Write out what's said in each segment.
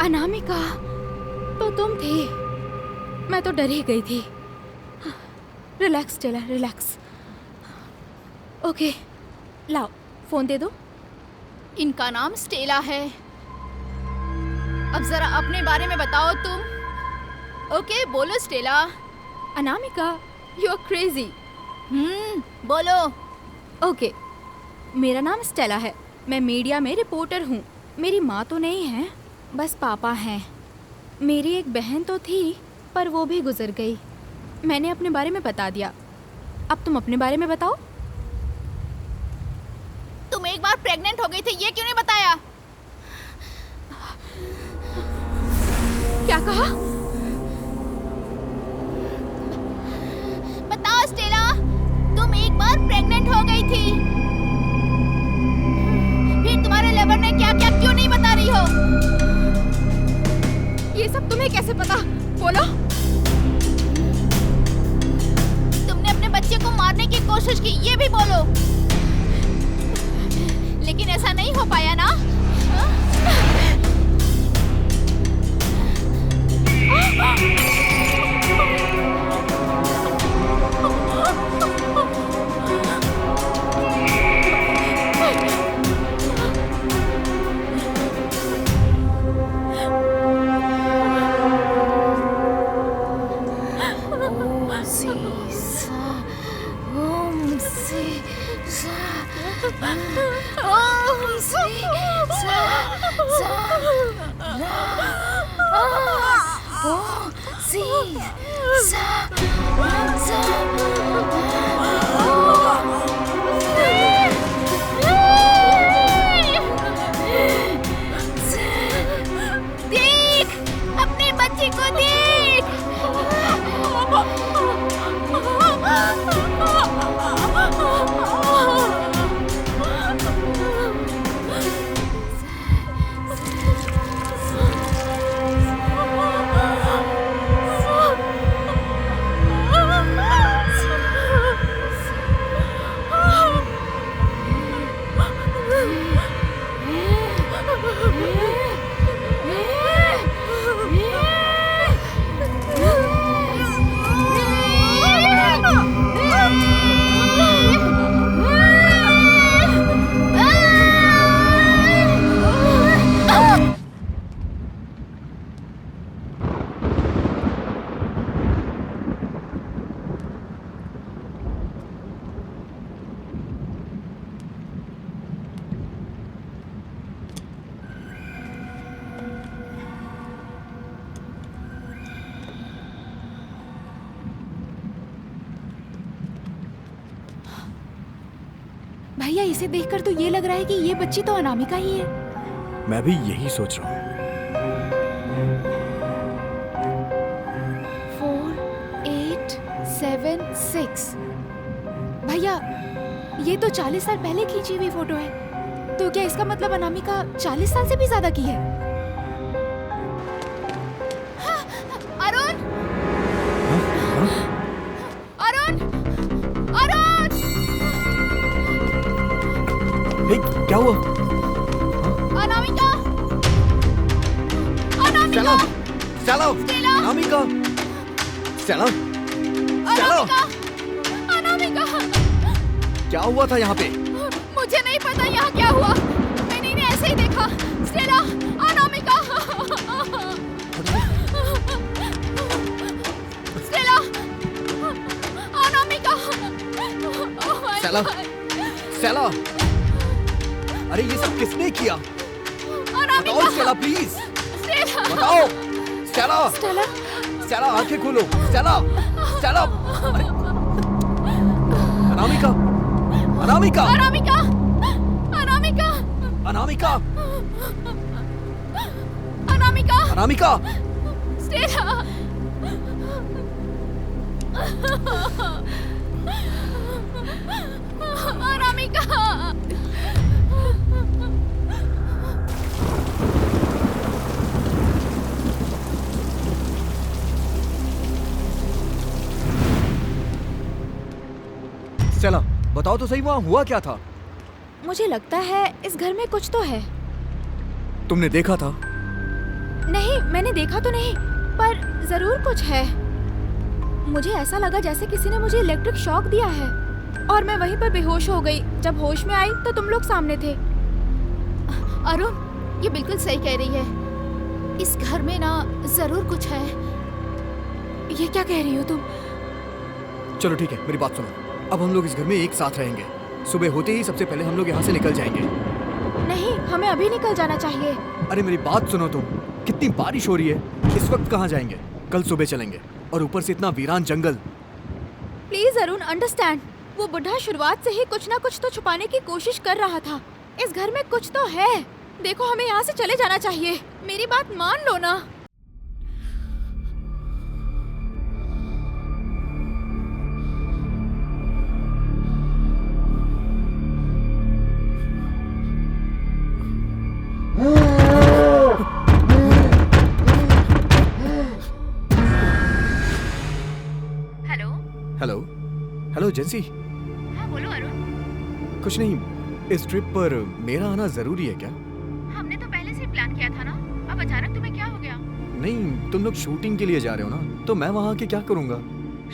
अनामिका, तो तुम थी। मैं तो डर ही गई थी। Relax Stella, relax. ओके, लाओ फोन दे दो। इनका नाम स्टेला है। अब जरा अपने बारे में बताओ तुम। ओके, बोलो Stella. Anamika, you are crazy. बोलो। ओके, मेरा नाम स्टेला है। मैं मीडिया में रिपोर्टर हूँ। मेरी माँ तो नहीं है, बस पापा हैं। मेरी एक बहन तो थी, पर वो भी गुजर गई। मैंने अपने बारे में बता दिया। अब तुम अपने बारे में बताओ। तुम एक बार प्रेग्नेंट हो गई थी, ये क्यों नहीं बताया? क्या कहा? बताओ स्टेला, तुम एक बार प्रेग्नेंट हो गई थी। फिर तुम्हारे लेबर ने क्या क्या क्यों नहीं बता रही हो? ये सब तुम्हें कैसे पता? बोलो। तुमने अपने बच्चे को मारने की कोशिश की, ये भी बोलो। लेकिन ऐसा नहीं हो पाया ना? देख, अपने बच्चे को देख। भैया, इसे देखकर तो ये लग रहा है कि ये बच्ची तो अनामिका ही है। मैं भी यही सोच रहा हूँ। 4, 8, 7, 6। भैया, ये तो 40 साल पहले खींची हुई फोटो है। तो क्या इसका मतलब अनामिका 40 साल से भी ज्यादा की है? अरुण! अरुण! अरुण! क्या हुआ? अनामिका! अनामिका! चलो, स्टेला! अनामिका! चलो, अनामिका! अनामिका! क्या हुआ था यहाँ पे? मुझे नहीं पता यहाँ क्या हुआ। मैंने ऐसे ही देखा। Stella! Anamika! Stella! Anamika! Oh my Stella! God! Stella! अरे ये सब किसने किया? अनामिका! बताओ स्टेला, प्लीज स्टेला! बताओ। स्टेला! स्टेला! स्टेला, आंखें खोलो। स्टेला! स्टेला! अरे अनामिका! अनामिका! अनामिका! अनामिका! अनामिका! अनामिका! अनामिका! स्टेला! अनामिका! स्टेला, बताओ तो सही, वहाँ हुआ क्या था? मुझे लगता है इस घर में कुछ तो है। तुमने देखा था? नहीं, मैंने देखा तो नहीं, पर जरूर कुछ है। मुझे ऐसा लगा जैसे किसी ने मुझे इलेक्ट्रिक शॉक दिया है और मैं वहीं पर बेहोश हो गई। जब होश में आई तो तुम लोग सामने थे। अरुण, ये बिल्कुल सही कह रही है। इस घर में ना जरूर कुछ है। ये क्या कह रही हो तुम? चलो ठीक है, मेरी बात सुनो। अब हम लोग इस घर में एक साथ रहेंगे। सुबह होते ही सबसे पहले हम लोग यहाँ से निकल जाएंगे। नहीं, हमें अभी निकल जाना चाहिए। अरे मेरी बात सुनो तुम। कितनी बारिश हो रही है, इस वक्त कहाँ जाएंगे? कल सुबह चलेंगे, और ऊपर से इतना वीरान जंगल। Please Arun, understand. वो बुढ़ा शुरुआत से ही कुछ ना कुछ तो छुपाने की कोशिश कर रहा था। इस घर में कुछ तो है। देखो, हमें यहाँ से चले जाना चाहिए। मेरी बात मान लो ना। हेलो। Hello hello जेंसी। हाँ बोलो अरुण। कुछ नहीं, इस ट्रिप पर मेरा आना जरूरी है क्या? हमने तो पहले से ही प्लान किया था ना। अब अचानक तुम्हें क्या हो गया? नहीं, तुम लोग शूटिंग के लिए जा रहे हो ना, तो मैं वहाँ आके क्या करूँगा?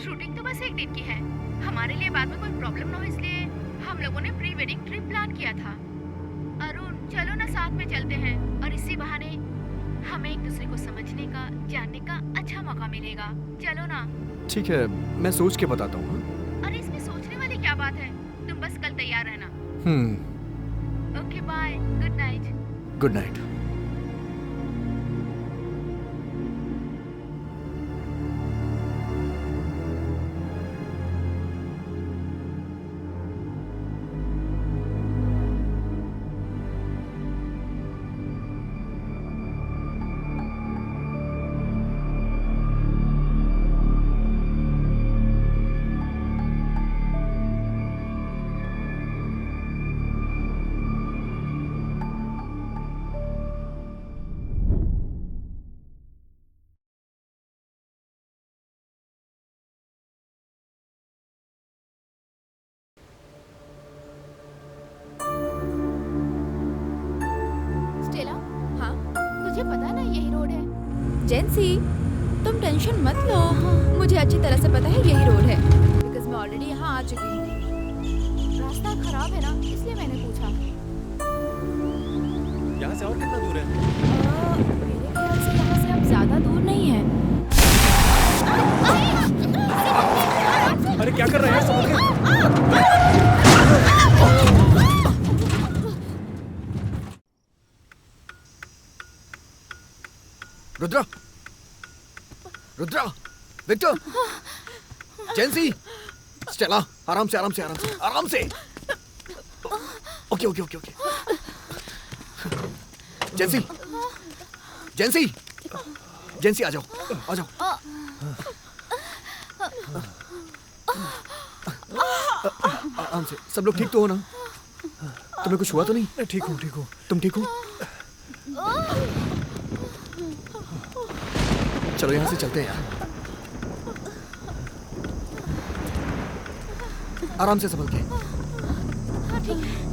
शूटिंग तो बस एक दिन की है। हमारे लिए बाद में कोई प्रॉब्लम ना हो, इसलिए हम लोगों ने प्री वेडिंग ट्रिप प्लान किया था। अरुण, चलो ना, साथ में चलते हैं और इसी बहाने हमें एक दूसरे को समझने का, जानने का अच्छा मौका मिलेगा। चलो ना। ठीक है, मैं सोच के बताता हूँ। हाँ? अरे इसमें सोचने वाली क्या बात है? तुम बस कल तैयार रहना। Okay, bye, good night. Good night. Stella, हाँ तुझे पता ना यही रोड है? जेंसी, तुम टेंशन मत लो। मुझे अच्छी तरह से पता है यही रोड है, बिकॉज मैं ऑलरेडी यहाँ आ चुकी हूँ। रास्ता खराब है ना, इसलिए मैंने पूछा। यहाँ से और कितना दूर है? मेरे ख्याल से यहाँ से अब ज्यादा दूर नहीं है। अरे क्या कर रहे हैं? संभल के। Rudra, Rudra, Victor, Jency, Stella, आराम से, आराम से, आराम से, आराम से। Okay, okay, okay, okay. Jency, Jency, Jency, आ जाओ, आ जाओ। आराम से। सब लोग ठीक तो हो ना? तुम्हें कुछ हुआ तो नहीं? मैं ठीक हूँ, ठीक हूँ। तुम ठीक हो? चलो यहाँ से चलते हैं यार। आराम से, संभल के। हाँ ठीक है।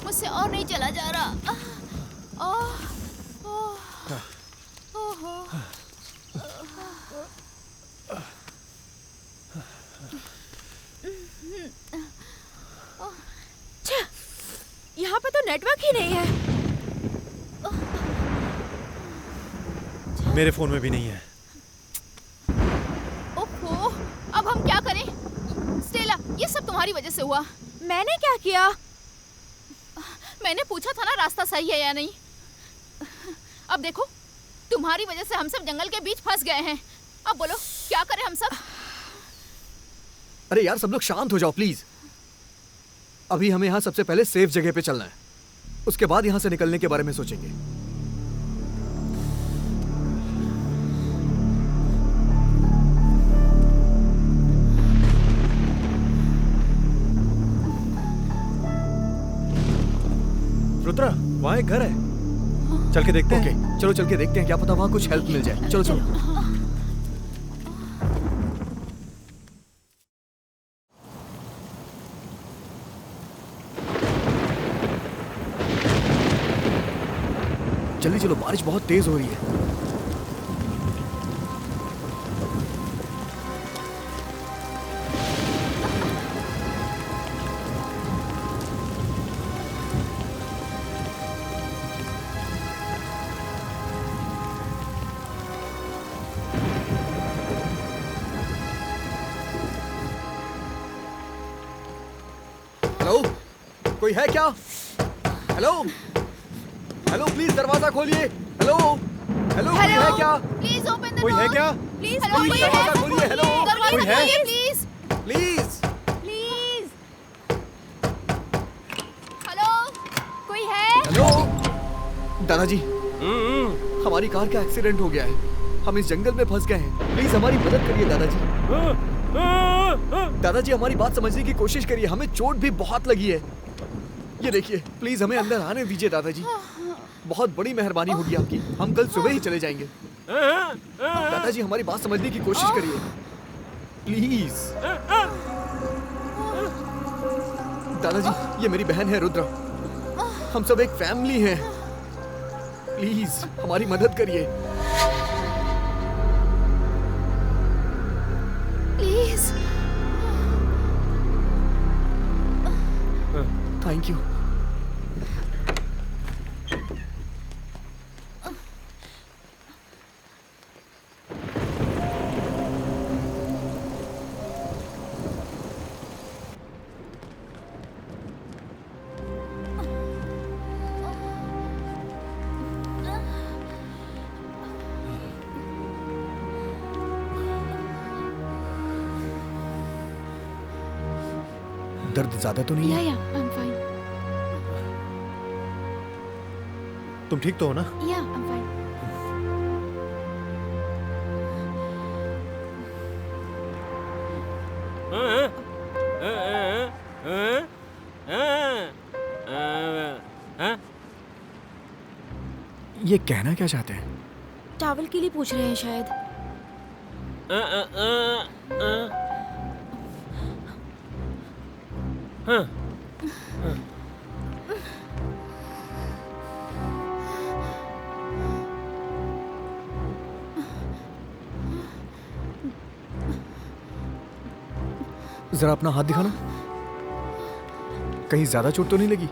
मुझसे और नहीं चला जा रहा। यहाँ पे तो नेटवर्क ही नहीं है। मेरे फोन में भी नहीं है। ओहो, अब हम क्या करें? स्टेला, ये सब तुम्हारी वजह से हुआ। मैंने क्या किया? मैंने पूछा था ना रास्ता सही है या नहीं। अब देखो, तुम्हारी वजह से हम सब जंगल के बीच फंस गए हैं। अब बोलो क्या करें हम सब? अरे यार सब लोग शांत हो जाओ प्लीज। अभी हमें यहाँ सबसे पहले सेफ जगह पे चलना है, उसके बाद यहाँ से निकलने के बारे में सोचेंगे। रुद्रा, वहाँ एक घर है, चल के देखते हैं। ओके चलो चल के देखते हैं, क्या पता वहाँ कुछ हेल्प मिल जाए। चलो चलो। जल्दी चलो, बारिश बहुत तेज हो रही है। हेलो, कोई है क्या? हेलो हेलो, प्लीज दरवाजा खोलिए। हेलो हेलो, कोई है क्या? प्लीज ओपन द कोई है क्या? प्लीज हेलो, कोई दरवाजा है? खोलिए। हेलो दरवाजा कोई है? खोलिए प्लीज। प्लीज। प्लीज, हेलो, कोई है? हेलो दादाजी, हमारी कार का एक्सीडेंट हो गया है, हम इस जंगल में फंस गए हैं, प्लीज हमारी मदद करिए दादाजी। दादाजी हमारी बात समझने की कोशिश करिए, हमें चोट भी बहुत लगी है। ये देखिए, प्लीज हमें अंदर आने दीजिए दादाजी, बहुत बड़ी मेहरबानी होगी आपकी, हम कल सुबह ही चले जाएंगे। दादाजी हमारी बात समझने की कोशिश करिए प्लीज। दादाजी ये मेरी बहन है रुद्रा, हम सब एक फैमिली हैं, प्लीज हमारी मदद करिए। प्लीज। Thank you. दर्द ज्यादा तो नहीं है? या आई एम फाइन। तुम ठीक तो हो ना? या आई एम फाइन। ये कहना क्या चाहते हैं? टॉवल के लिए पूछ रहे हैं शायद। जरा अपना हाथ दिखाना, कहीं ज्यादा चोट तो नहीं लगी?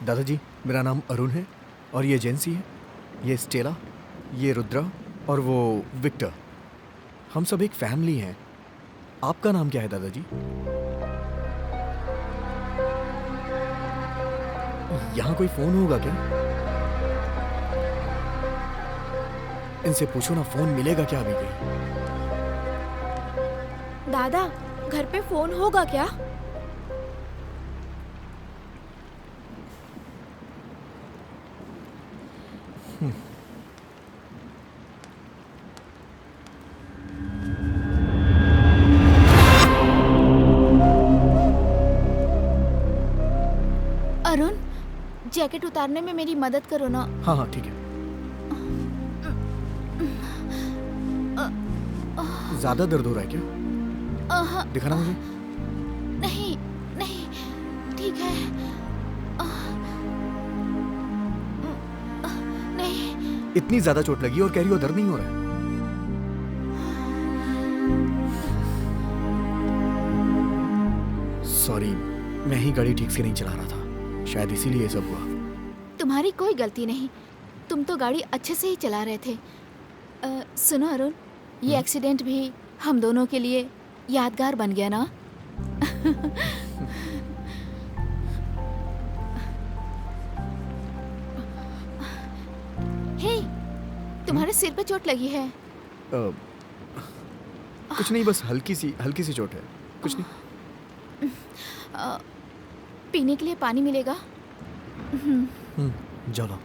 दादाजी मेरा नाम अरुण है और ये जेंसी है, ये स्टेला, ये रुद्रा और वो विक्टर, हम सब एक फैमिली हैं। आपका नाम क्या है दादाजी? यहाँ कोई फोन होगा क्या? इनसे पूछो ना, फोन मिलेगा क्या अभी कहीं? दादा, घर पे फोन होगा क्या? अरुण, जैकेट उतारने में मेरी मदद करो ना। हाँ हाँ ठीक है। ज्यादा दर्द हो रहा है क्या? दिखाना मुझे। नहीं नहीं, ठीक है। नहीं। इतनी ज्यादा चोट लगी और कह रही हो दर्द नहीं हो रहा है? सॉरी, मैं ही गाड़ी ठीक से नहीं चला रहा था, शायद इसीलिए ये सब हुआ। तुम्हारी कोई गलती नहीं, तुम तो गाड़ी अच्छे से ही चला रहे थे। सुनो अरुण, ये एक्सीडेंट भी हम दोनों के लिए यादगार बन गया ना? हे, तुम्हारे सिर पे चोट लगी है। कुछ नहीं, बस हल्की सी चोट है, कुछ नहीं। पीने के लिए पानी मिलेगा? जाओ लो।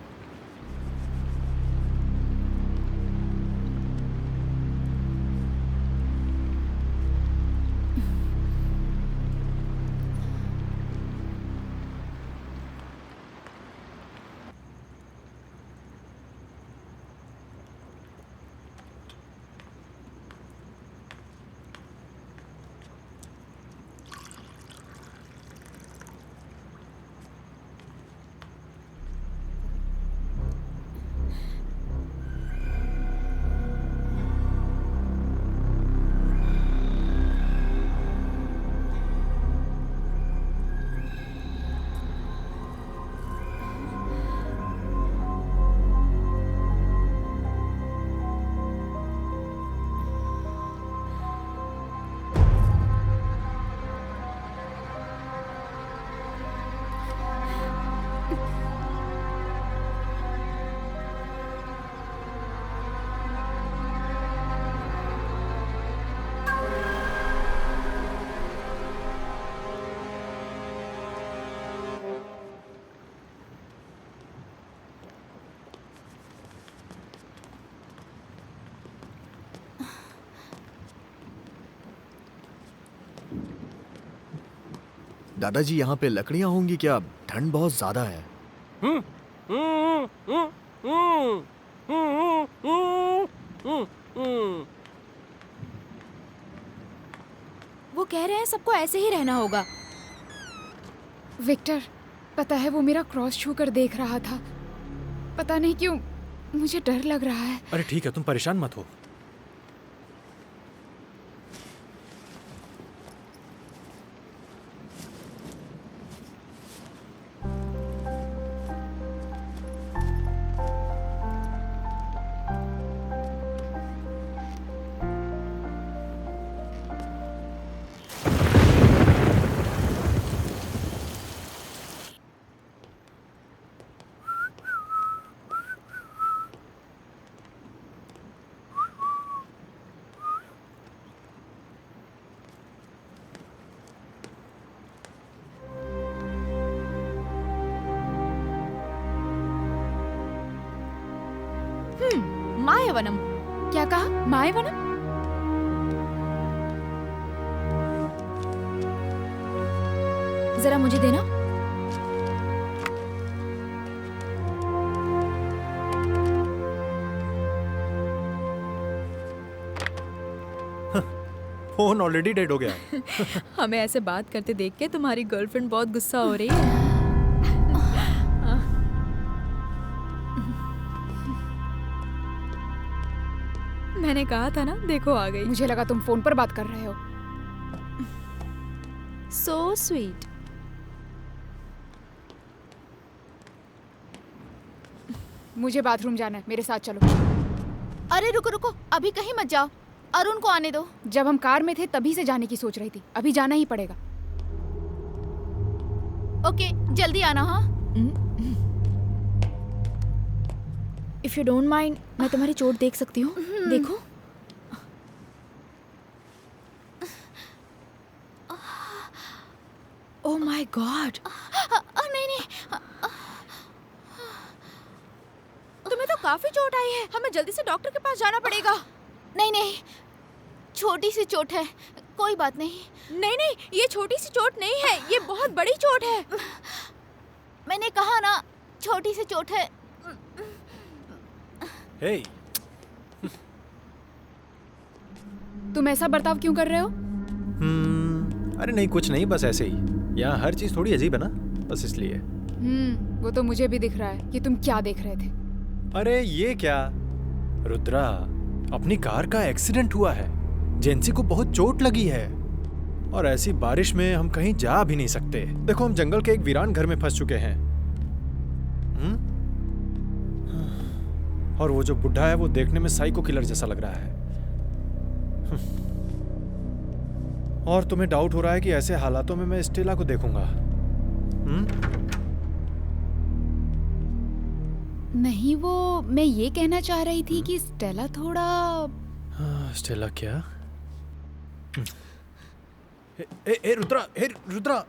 दादाजी, यहाँ पे लकड़ियाँ होंगी क्या? ठंड बहुत ज्यादा है। वो कह रहे हैं सबको ऐसे ही रहना होगा। विक्टर, पता है वो मेरा क्रॉस छू कर देख रहा था। पता नहीं क्यों मुझे डर लग रहा है। अरे ठीक है, तुम परेशान मत हो। मायावनम। क्या कहा? मायावनम? जरा मुझे देना। फोन ऑलरेडी डेड हो गया। हमें ऐसे बात करते देख के तुम्हारी गर्लफ्रेंड बहुत गुस्सा हो रही है। मैंने कहा था ना, देखो आ गई। मुझे लगा तुम फोन पर बात कर रहे हो। So sweet. मुझे बाथरूम जाना है, मेरे साथ चलो। अरे रुको रुको, अभी कहीं मत जाओ, अरुण को आने दो। जब हम कार में थे तभी से जाने की सोच रही थी, अभी जाना ही पड़ेगा। ओके, जल्दी आना। हाँ, इफ यू डोंट माइंड, मैं तुम्हारी चोट देख सकती हूँ? देखो। Oh my God. नहीं नहीं, तुम्हें तो काफी चोट आई है, हमें जल्दी से डॉक्टर के पास जाना पड़ेगा। नहीं नहीं, छोटी सी चोट है, कोई बात नहीं। नहीं नहीं, ये छोटी सी चोट नहीं है, ये बहुत बड़ी चोट है। मैंने कहा ना, छोटी सी चोट है। हे, तुम ऐसा बर्ताव क्यों कर रहे हो? अरे नहीं, कुछ नहीं, बस ऐसे ही। यहाँ हर चीज थोड़ी अजीब है ना, बस इसलिए। वो तो मुझे भी दिख रहा है कि तुम क्या देख रहे थे। अरे ये क्या रुद्रा, अपनी कार का एक्सीडेंट हुआ है, जेंसी को बहुत चोट लगी है। और ऐसी बारिश में हम कहीं जा भी नहीं सकते। देखो हम जंगल के एक वीरान घर में फंस चुके हैं। और वो जो बुढ़ा है वो देखने में साइको किलर जैसा लग रहा है। और तुम्हें डाउट हो रहा है कि ऐसे हालातों में मैं स्टेला को देखूंगा? नहीं, वो मैं ये कहना चाह रही थी कि स्टेला थोड़ा। स्टेला क्या? ए रुद्रा, रुद्रा।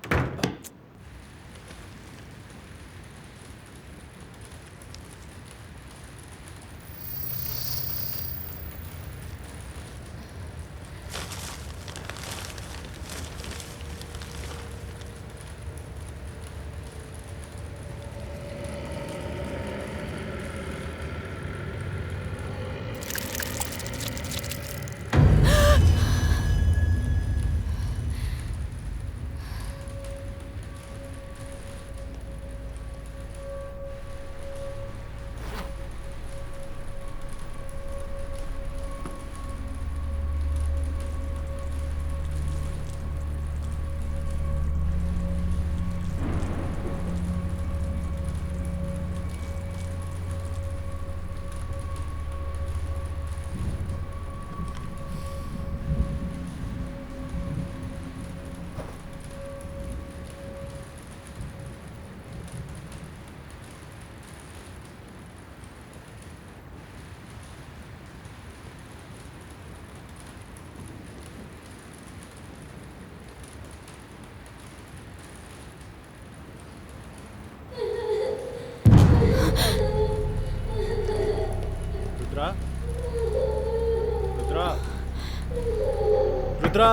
रुद्रा,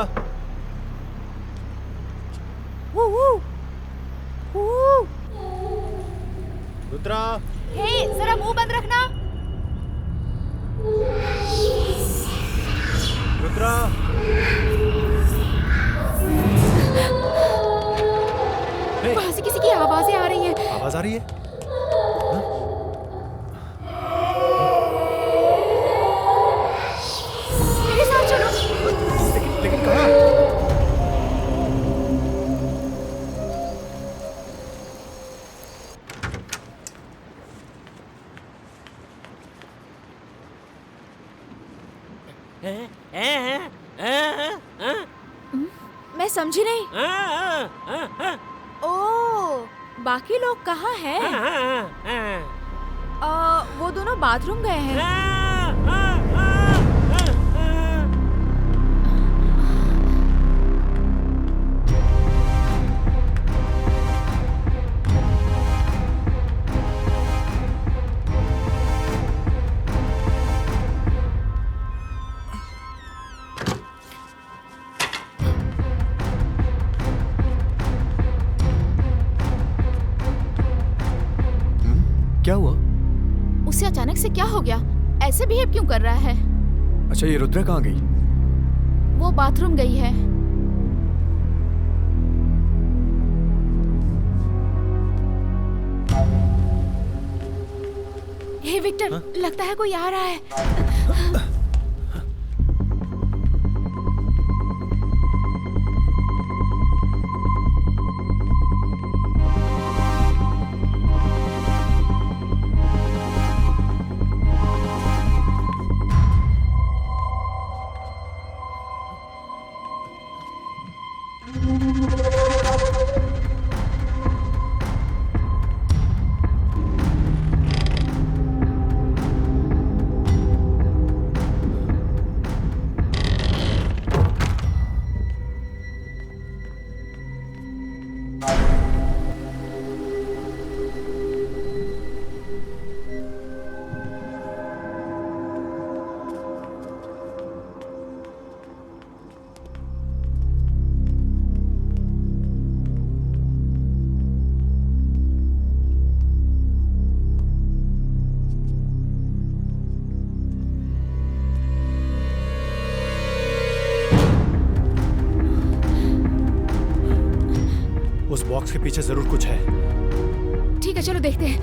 रुद्रा। हे, जरा मुंह बंद रखना। रुद्रा। वहां से किसी की आवाजें आ रही हैं। आवाज आ रही है? मेरे साथ चलो। लेकिन कहाँ? मैं समझी नहीं। ओह, बाकी लोग कहाँ हैं? वो दोनों बाथरूम गए हैं। क्या हुआ? उसे अचानक से क्या हो गया? ऐसे बिहेव क्यों कर रहा है? अच्छा, ये रुद्रा कहाँ गई? वो बाथरूम गई है। हे विक्टर, लगता है कोई आ रहा है। उस बॉक्स के पीछे जरूर कुछ है। ठीक है, चलो देखते हैं।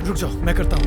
रुक जाओ, मैं करता हूँ।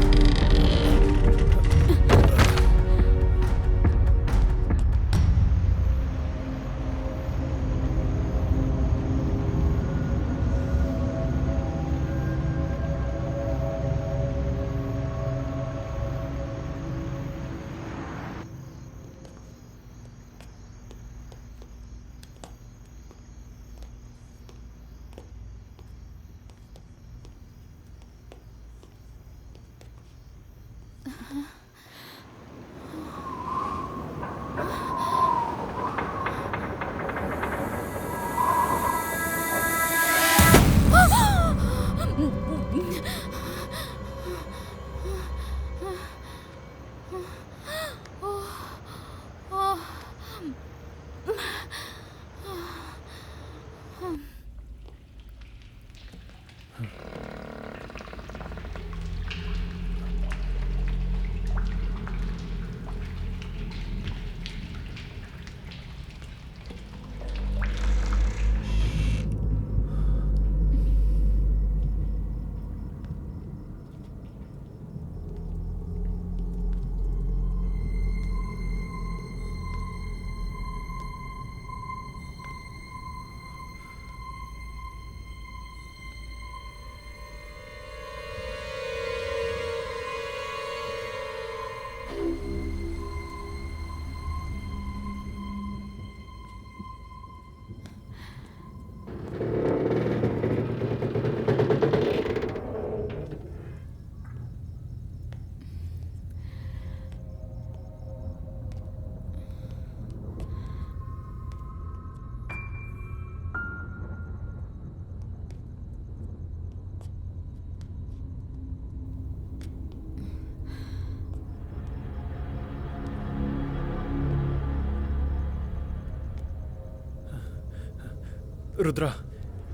रुद्रा,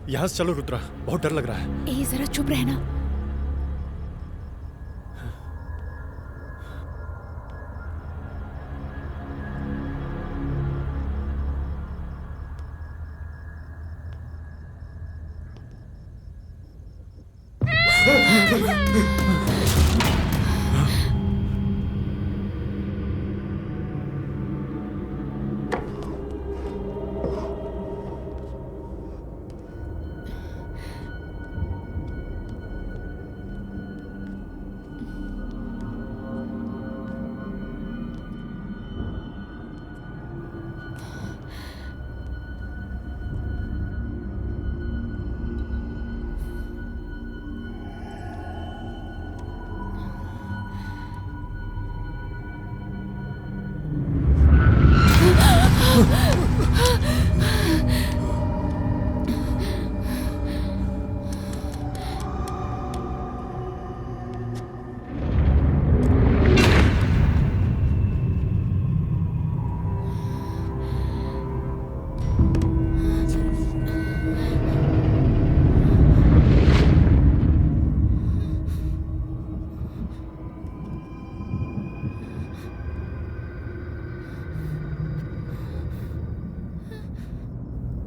यहाँ से चलो रुद्रा, बहुत डर लग रहा है। ए जरा चुप रहना।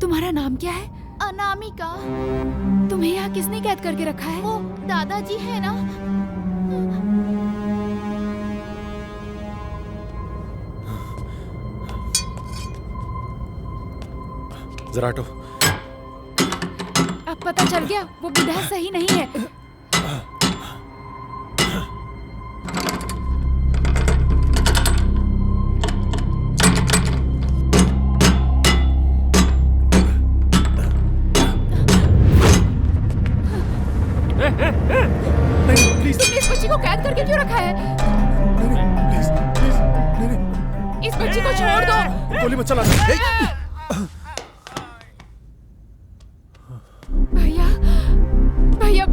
तुम्हारा नाम क्या है? अनामिका। तुम्हें यहाँ किसने कैद करके रखा है? वो दादाजी है ना। जरा हटो। अब पता चल गया वो बुढ़ा सही नहीं है। तुमने इस बच्ची को कैद करके क्यों रखा है? इस बच्ची को छोड़ दो। गोली मत चला। भैया, भैया,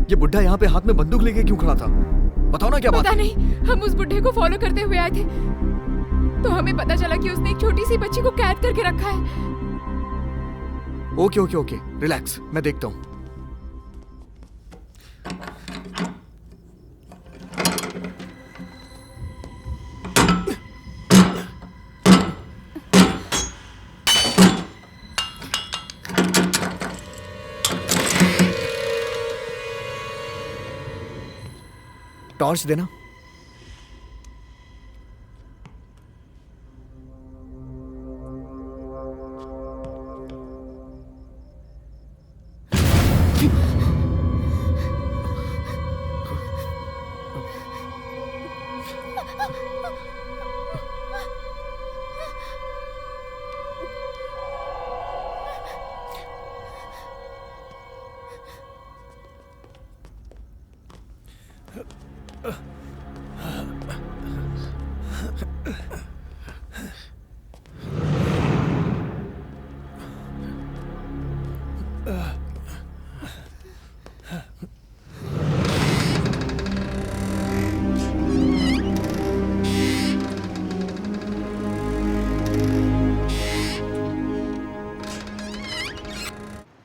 ये बुढ़ा यहाँ पे हाथ में बंदूक लेके क्यों खड़ा था? बताओ ना क्या बात पता है? नहीं, हम उस बुढ़े को फॉलो करते हुए आए थे, तो हमें पता चला कि उसने एक छोटी सी बच्ची को कैद करके रखा है। ओके ओके ओके, रिलैक्स, मैं देखता हूँ। टॉर्च देना।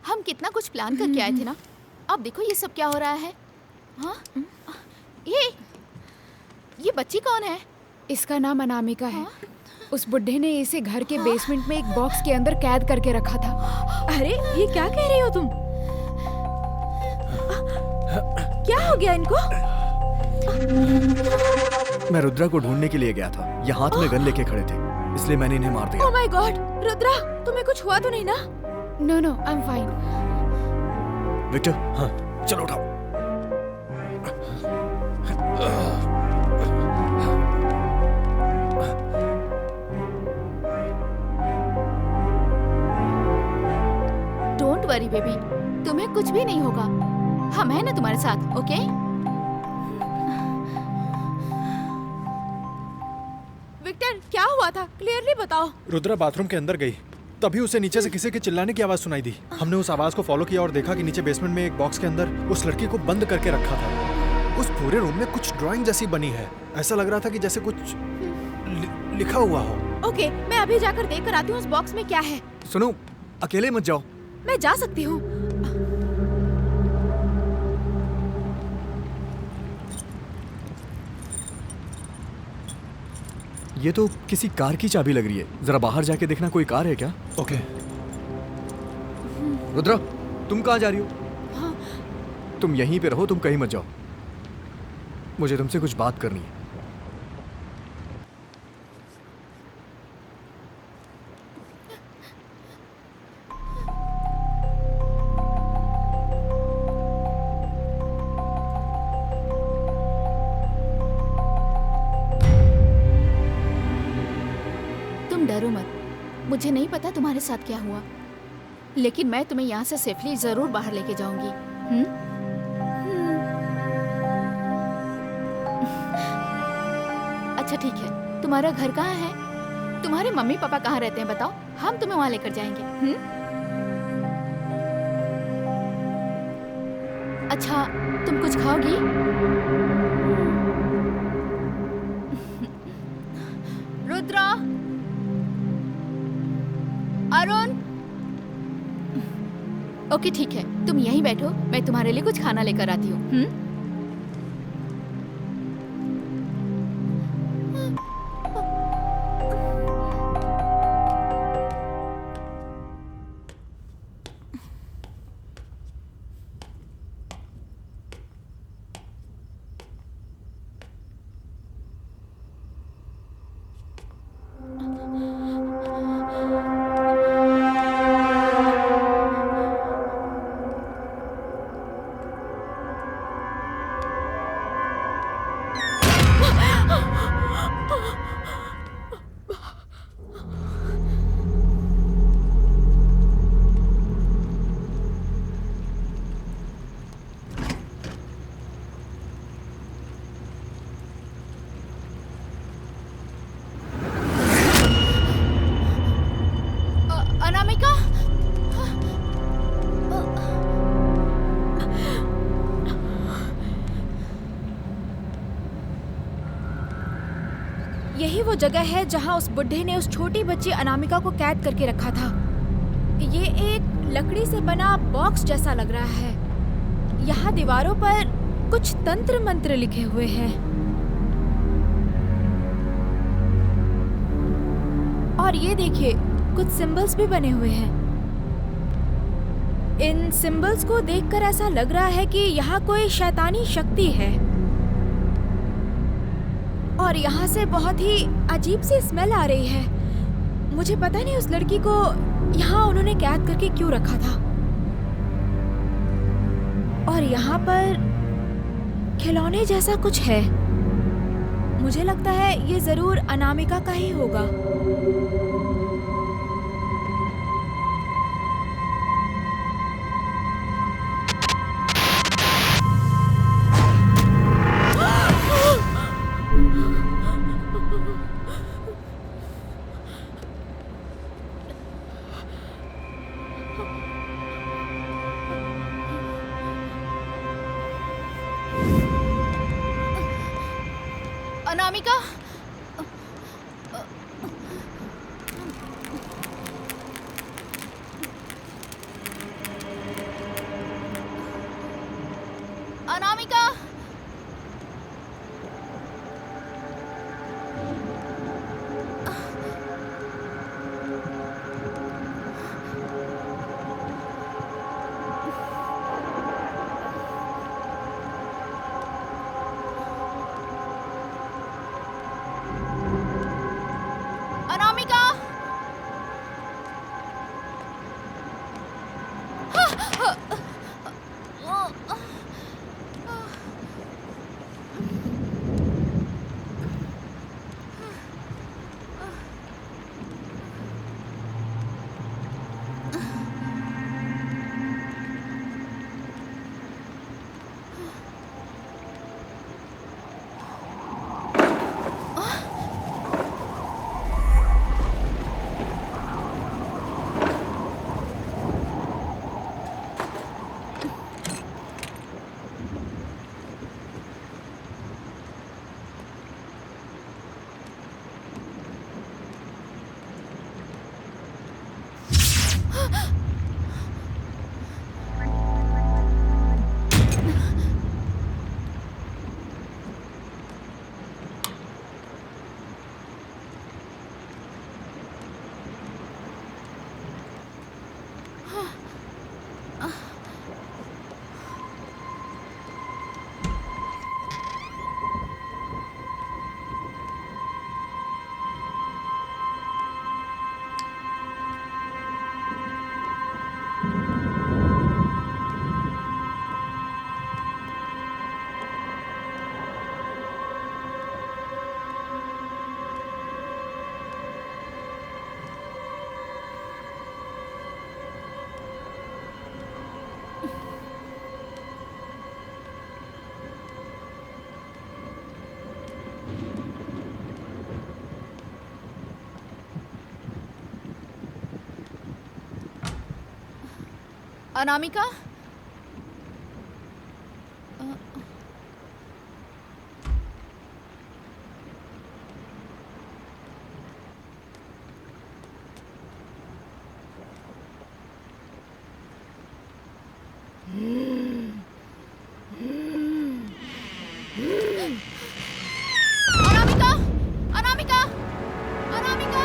हम कितना कुछ प्लान करके आए थे ना। अब देखो ये सब क्या हो रहा है। हाँ, ये बच्ची कौन है? इसका नाम अनामिका है। उस बुढ़े ने इसे घर के बेसमेंट में एक बॉक्स के अंदर कैद करके रखा था। अरे ये क्या कह रही हो तुम? क्या हो गया इनको? मैं रुद्रा को ढूंढने के लिए गया था। ये हाथ में गन लेके खड़े थे, इसलिए मैंने इन्हें मार दिया। ओह माय गॉड, रुद्रा, तुम्हें कुछ हुआ तो नहीं ना? No no, I am fine. Victor, हाँ, चलो उठाओ। डोंट वरी बेबी, तुम्हें कुछ भी नहीं होगा। हम हैं ना तुम्हारे साथ, ओके? विक्टर, क्या हुआ था? क्लियरली बताओ। रुद्रा बाथरूम के अंदर गई, तभी उसे नीचे से किसी के चिल्लाने की आवाज सुनाई दी। हमने उस आवाज को फॉलो किया और देखा कि नीचे बेसमेंट में एक बॉक्स के अंदर उस लड़की को बंद करके रखा था। उस पूरे रूम में कुछ ड्राइंग जैसी बनी है। ऐसा लग रहा था कि जैसे कुछ लिखा हुआ हो। ओके, मैं अभी जाकर देख कर आती हूँ उस बॉक्स में क्या है। सुनो, अकेले मत जाओ। मैं जा सकती हूँ। ये तो किसी कार की चाबी लग रही है, जरा बाहर जाके देखना कोई कार है क्या। ओके। रुद्रा, तुम कहाँ जा रही हो? हाँ। तुम यहीं पे रहो, तुम कहीं मत जाओ, मुझे तुमसे कुछ बात करनी है। तुम डरो मत, मुझे नहीं पता तुम्हारे साथ क्या हुआ, लेकिन मैं तुम्हें यहाँ से सेफली जरूर बाहर लेके जाऊंगी। अच्छा ठीक है, तुम्हारा घर कहाँ है? तुम्हारे मम्मी पापा कहाँ रहते हैं बताओ, हम तुम्हें वहाँ लेकर जाएंगे। अच्छा, तुम कुछ खाओगी? रुद्रा, अरुण। ओके ठीक है, तुम यहीं बैठो, मैं तुम्हारे लिए कुछ खाना लेकर आती हूँ। अनामिका, यही वो जगह है जहाँ उस बुड्ढे ने उस छोटी बच्ची अनामिका को कैद करके रखा था। ये एक लकड़ी से बना बॉक्स जैसा लग रहा है। यहाँ दीवारों पर कुछ तंत्र मंत्र लिखे हुए हैं और ये देखिए, कुछ सिंबल्स भी बने हुए हैं। इन सिंबल्स को देखकर ऐसा लग रहा है कि यहाँ कोई शैतानी शक्ति है और यहाँ से बहुत ही अजीब सी स्मेल आ रही है। मुझे पता नहीं उस लड़की को यहाँ उन्होंने कैद करके क्यों रखा था। और यहाँ पर खिलौने जैसा कुछ है। मुझे लगता है ये जरूर अनामिका का ही होगा। अनामिका, अनामिका, अनामिका। अनामिका, अनामिका, अनामिका, अनामिका,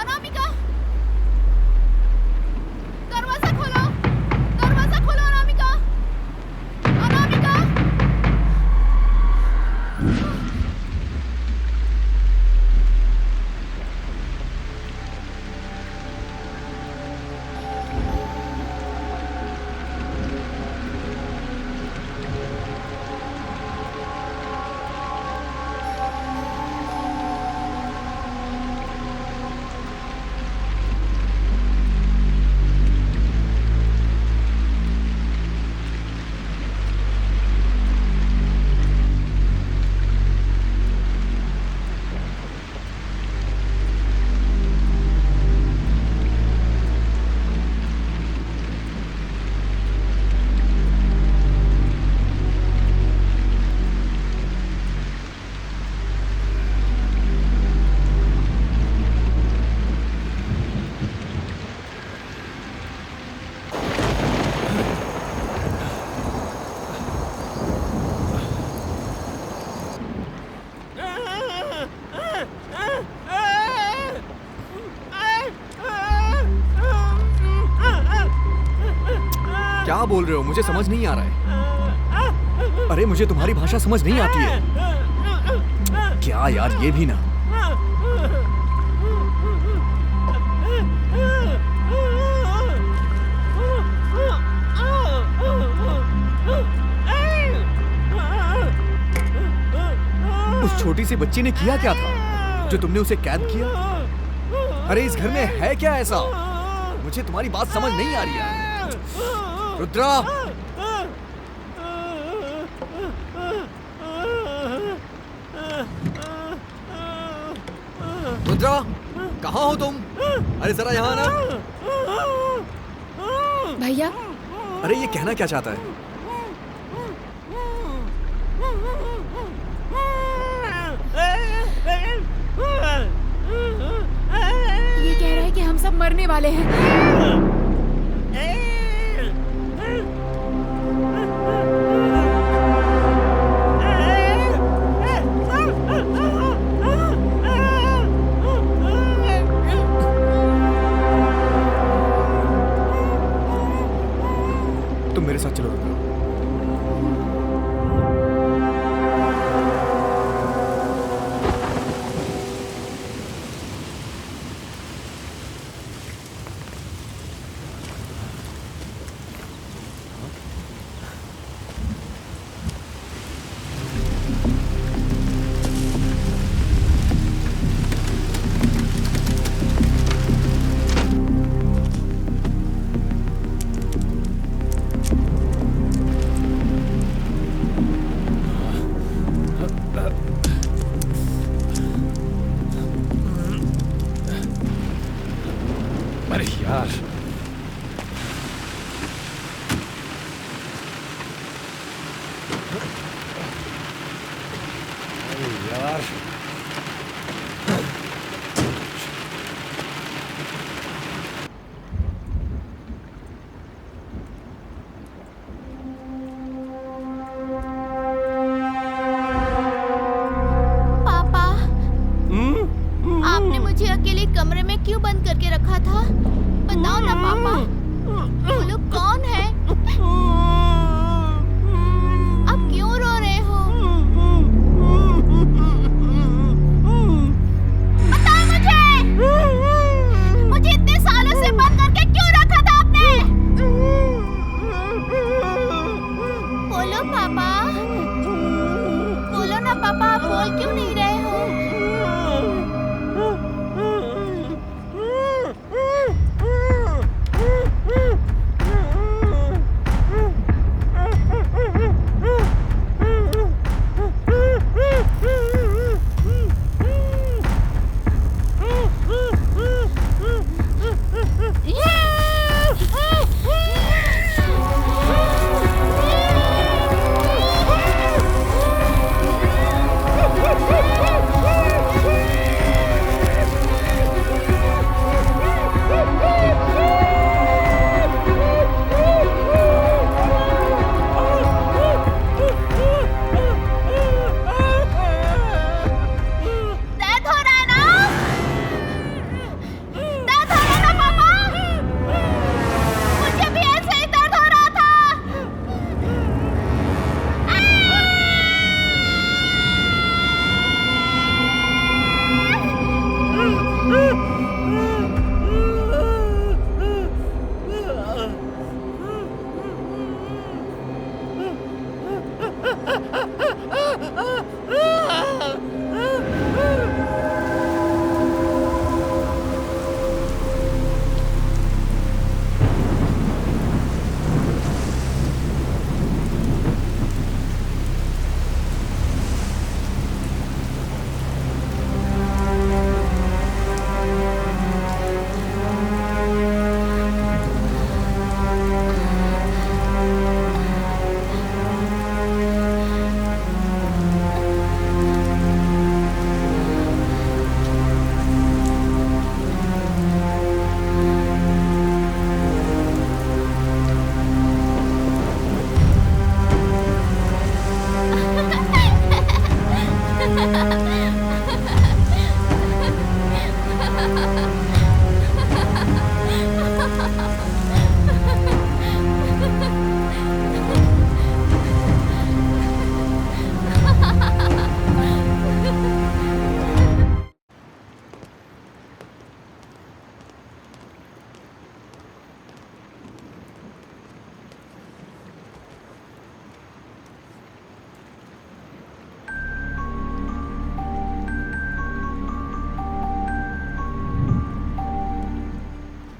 अनामिका, दरवाजा खोलो, दरवाजा खोलो अनामिका, अनामिका। क्या बोल रहे हो? मुझे समझ नहीं आ रहा है। अरे मुझे तुम्हारी भाषा समझ नहीं आती है। क्या यार, ये भी ना। उस छोटी सी बच्ची ने किया क्या था जो तुमने उसे कैद किया? अरे इस घर में है क्या ऐसा? मुझे तुम्हारी बात समझ नहीं आ रही है। रुद्रा, रुद्रा, कहाँ हो तुम? अरे जरा यहाँ आना। भैया, अरे ये कहना क्या चाहता है? ये कह रहा है कि हम सब मरने वाले हैं। तुम मेरे साथ चलो रुद्रा।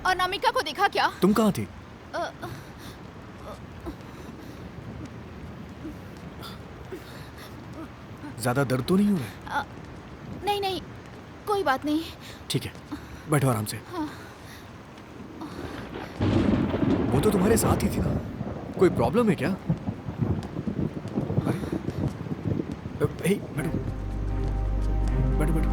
अनामिका को देखा क्या? तुम कहाँ थी? अ, ज्यादा दर्द तो नहीं हो रहा है? नहीं नहीं, कोई बात नहीं। ठीक है, बैठो आराम से। वो तो तुम्हारे साथ ही थी ना, कोई प्रॉब्लम है क्या? अरे हे, बैठो बैठो बैठो।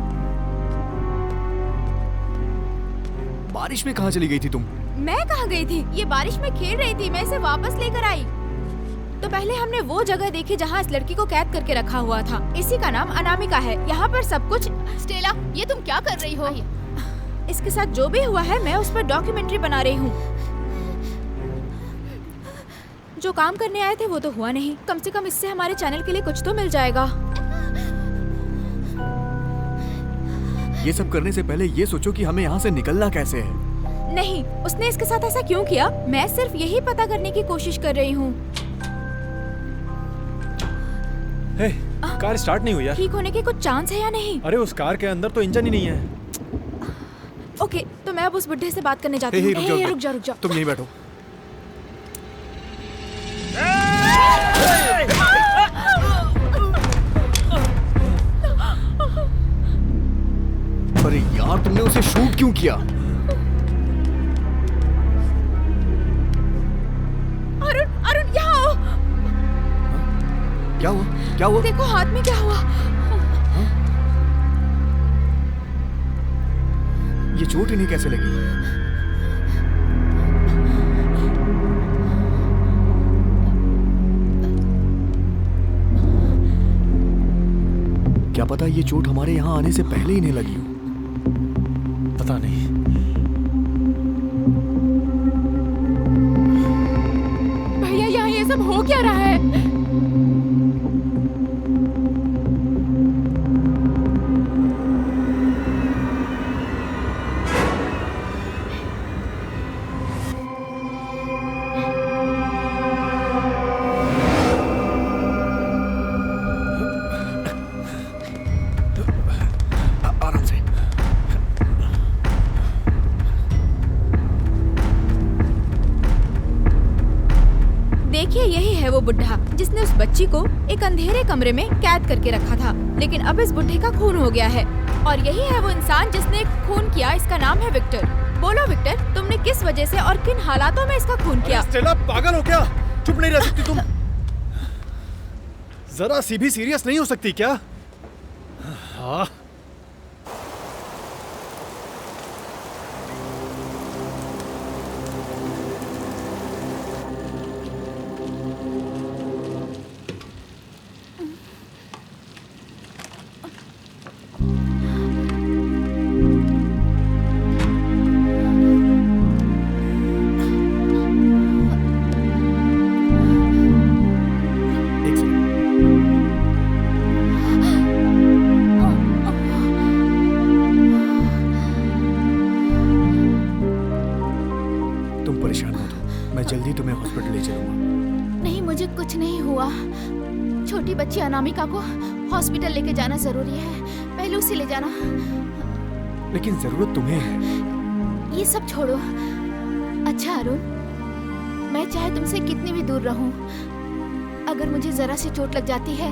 बारिश में कहाँ चली गई थी तुम? मैं कहाँ गई थी? ये बारिश में खेल रही थी, मैं इसे वापस लेकर आई। तो पहले हमने वो जगह देखी जहाँ इस लड़की को कैद करके रखा हुआ था। इसी का नाम अनामिका है। यहाँ पर सब कुछ। स्टेला, ये तुम क्या कर रही हो? इसके साथ जो भी हुआ है मैं उस पर डॉक्यूमेंट्री बना रही हूँ। जो काम करने आए थे वो तो हुआ नहीं, कम से कम इससे हमारे चैनल के लिए कुछ तो मिल जाएगा। ये सब करने से पहले ये सोचो कि हमें यहाँ से निकलना कैसे है। नहीं, उसने इसके साथ ऐसा क्यों किया? मैं सिर्फ यही पता करने की कोशिश कर रही हूँ। हे, कार स्टार्ट नहीं हुई यार। ठीक होने के कुछ चांस है या नहीं? अरे उस कार के अंदर तो इंजन ही नहीं है। ओके, तो मैं अब उस बुड्ढे से बात करने जाती हे, हूँ। हे, रुक जा। तुम यहीं बैठो। अरे यार, तुमने उसे शूट क्यों किया? अरुण यहाँ आओ। क्या हुआ? क्या हुआ? देखो हाथ में क्या हुआ। ये चोट इन्हें कैसे लगी? क्या पता ये चोट हमारे यहाँ आने से पहले इन्हें लगी हो। पता नहीं। भैया यहाँ ये सब हो क्या रहा है? आराम से। देखिए, यही है वो बुड्ढा जिसने उस बच्ची को एक अंधेरे कमरे में कैद करके रखा था। लेकिन अब इस बुड्ढे का खून हो गया है और यही है वो इंसान जिसने खून किया। इसका नाम है विक्टर। बोलो विक्टर, तुमने किस वजह से और किन हालातों में इसका खून किया? स्टेला, पागल हो क्या? चुप नहीं रह सकती तुम? जरा सी भी सीरियस नहीं हो सकती क्या? हाँ। एक सेकंड। तुम परेशान मत हो, मैं जल्दी तुम्हें हॉस्पिटल ले चलूंगा। नहीं, मुझे कुछ नहीं हुआ। छोटी बच्ची अनामिका को हॉस्पिटल लेके जाना जरूरी है। पहले उसे ले जाना। लेकिन जरूरत तुम्हें है। ये सब छोड़ो। अच्छा अरुण, मैं चाहे तुमसे कितनी भी दूर रहूं, अगर मुझे जरा सी चोट लग जाती है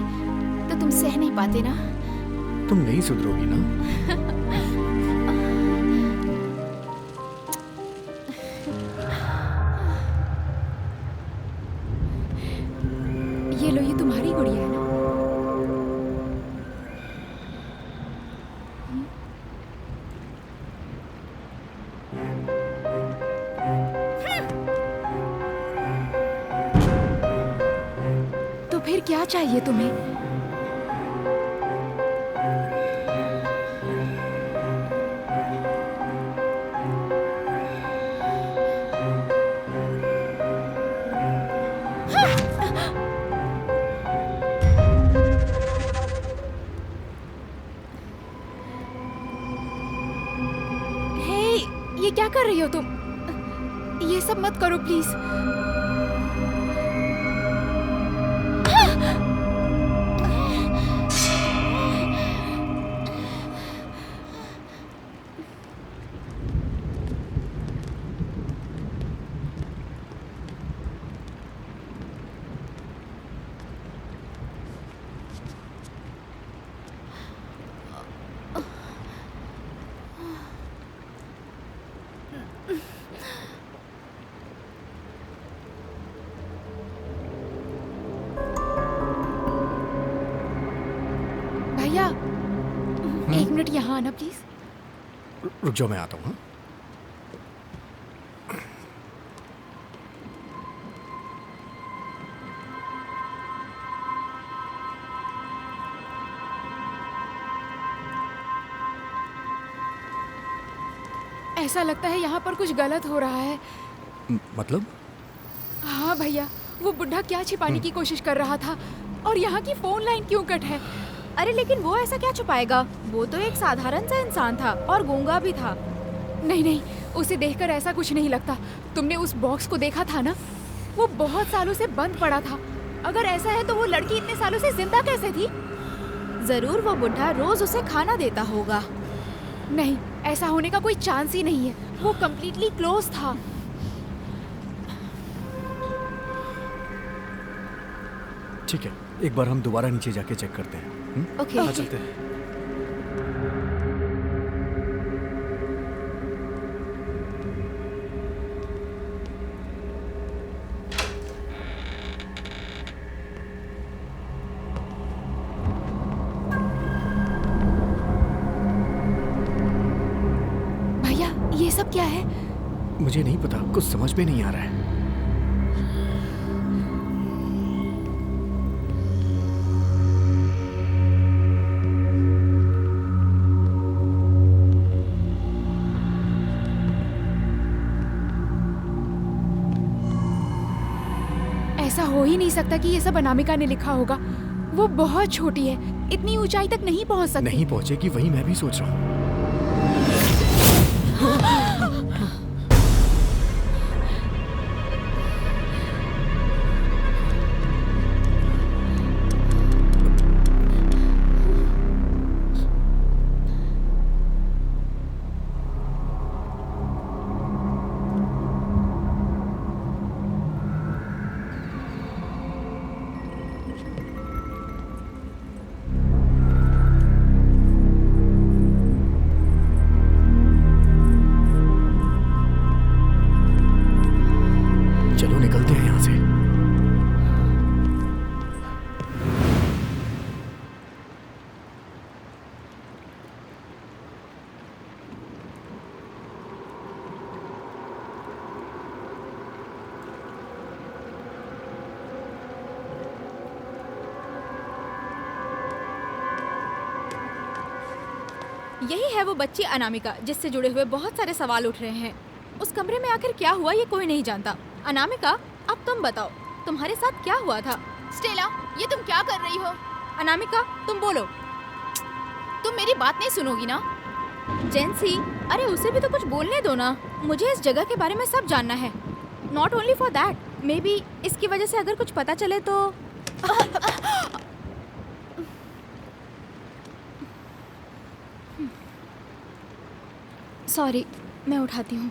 तो तुम सह नहीं पाते ना? तुम नहीं सुधरोगी ना? ये लो, ये तुम्हारी गुड़िया है ना? तो फिर क्या चाहिए तुम्हें? हे, ये क्या कर रही हो तुम? ये सब मत करो प्लीज। मिनट यहाँ आना प्लीज। रुक जाओ, मैं आता हूँ। हाँ? ऐसा लगता है यहाँ पर कुछ गलत हो रहा है। मतलब? हाँ भैया, वो बुढ़ा क्या छिपाने की कोशिश कर रहा था, और यहाँ की फोन लाइन क्यों कट है? अरे लेकिन वो ऐसा क्या छुपाएगा? वो तो एक साधारण सा इंसान था और गूंगा भी था। नहीं नहीं, उसे देखकर ऐसा कुछ नहीं लगता। तुमने उस बॉक्स को देखा था ना? वो बहुत सालों से बंद पड़ा था। अगर ऐसा है तो वो लड़की इतने सालों से जिंदा कैसे थी? जरूर वो बुढ़ा रोज उसे खाना देता होगा। नहीं, ऐसा होने का कोई चांस ही नहीं है। वो कम्प्लीटली क्लोज था। ठीक है, एक बार हम दोबारा नीचे जाके चेक करते हैं। ओके। हाँ, चलते हैं। भैया, ये सब क्या है? मुझे नहीं पता, कुछ समझ में नहीं आ रहा है। ऐसा हो ही नहीं सकता कि ये सब अनामिका ने लिखा होगा। वो बहुत छोटी है, इतनी ऊंचाई तक नहीं पहुंच सकती। नहीं पहुंचेगी, वही मैं भी सोच रहा हूँ। चलो निकलते हैं यहाँ से। यही है वो बच्ची अनामिका जिससे जुड़े हुए बहुत सारे सवाल उठ रहे हैं। उस कमरे में आखिर क्या हुआ ये कोई नहीं जानता। अनामिका, अब तुम बताओ, तुम्हारे साथ क्या हुआ था? स्टेला, ये तुम क्या कर रही हो? अनामिका, तुम बोलो। तुम मेरी बात नहीं सुनोगी ना? जेंसी, अरे उसे भी तो कुछ बोलने दो ना। मुझे इस जगह के बारे में सब जानना है। Not only for that, may be इसकी वजह से अगर कुछ पता चले तो। सॉरी, मैं उठाती हूँ।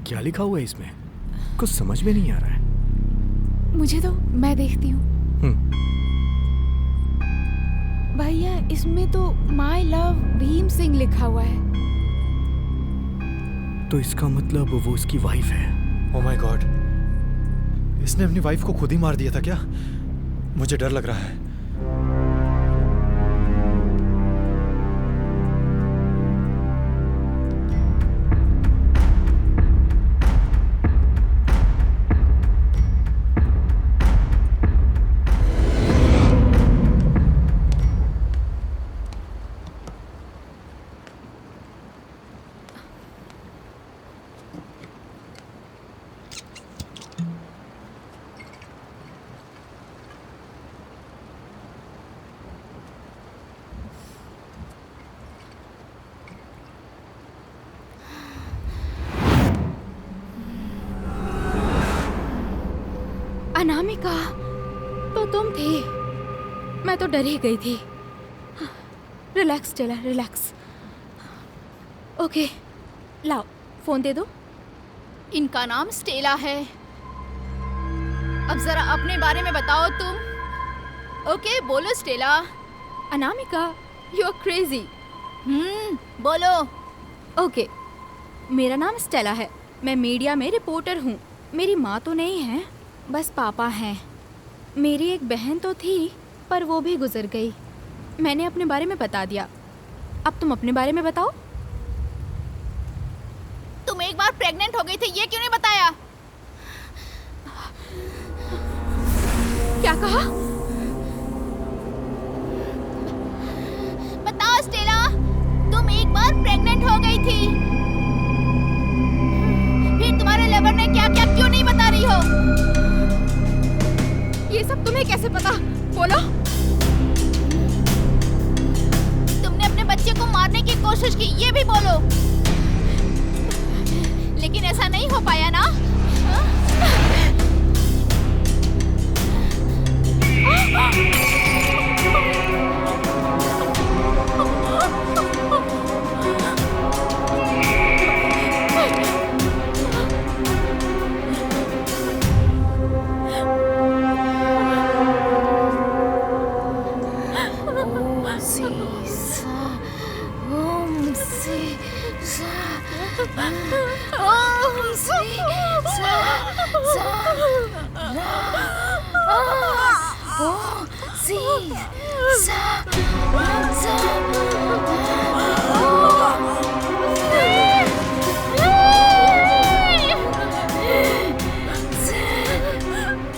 क्या लिखा हुआ है इसमें? कुछ समझ में नहीं आ रहा है। मुझे तो, मैं देखती हूँ। भैया, इसमें तो माई लव भीम सिंह लिखा हुआ है। तो इसका मतलब वो उसकी वाइफ है। ओह माय गॉड, इसने अपनी वाइफ को खुद ही मार दिया था क्या? मुझे डर लग रहा है। अनामिका, तो तुम थी। मैं तो डर ही गई थी। Relax Stella, relax. ओके, लाओ फोन दे दो। इनका नाम स्टेला है। अब जरा अपने बारे में बताओ तुम। ओके, बोलो Stella. Anamika, you are crazy. बोलो। ओके, मेरा नाम स्टेला है। मैं मीडिया में रिपोर्टर हूँ। मेरी माँ तो नहीं है, बस पापा हैं। मेरी एक बहन तो थी, पर वो भी गुजर गई। मैंने अपने बारे में बता दिया। अब तुम अपने बारे में बताओ। तुम एक बार प्रेग्नेंट हो गई थी, ये क्यों नहीं बताया? क्या कहा? बताओ स्टेला, तुम एक बार प्रेग्नेंट हो गई थी। फिर तुम्हारे लवर ने क्या क्या क्यों नहीं बता रही हो? ये सब तुम्हें कैसे पता? बोलो। तुमने अपने बच्चे को मारने की कोशिश की, ये भी बोलो। लेकिन ऐसा नहीं हो पाया ना?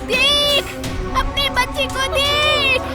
देख, अपने बच्चे को देख।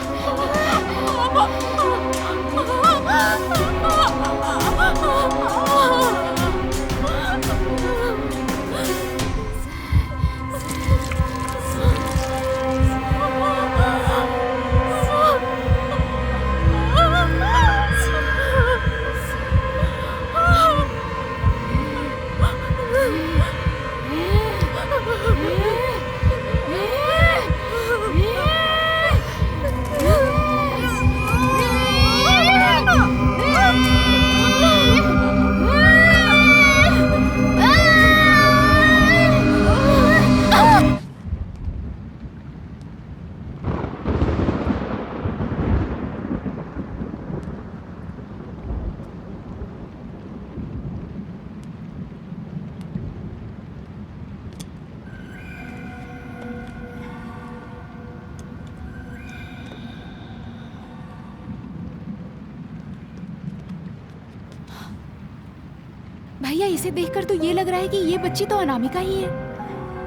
भैया, इसे देखकर तो ये लग रहा है कि ये बच्ची तो अनामिका ही है।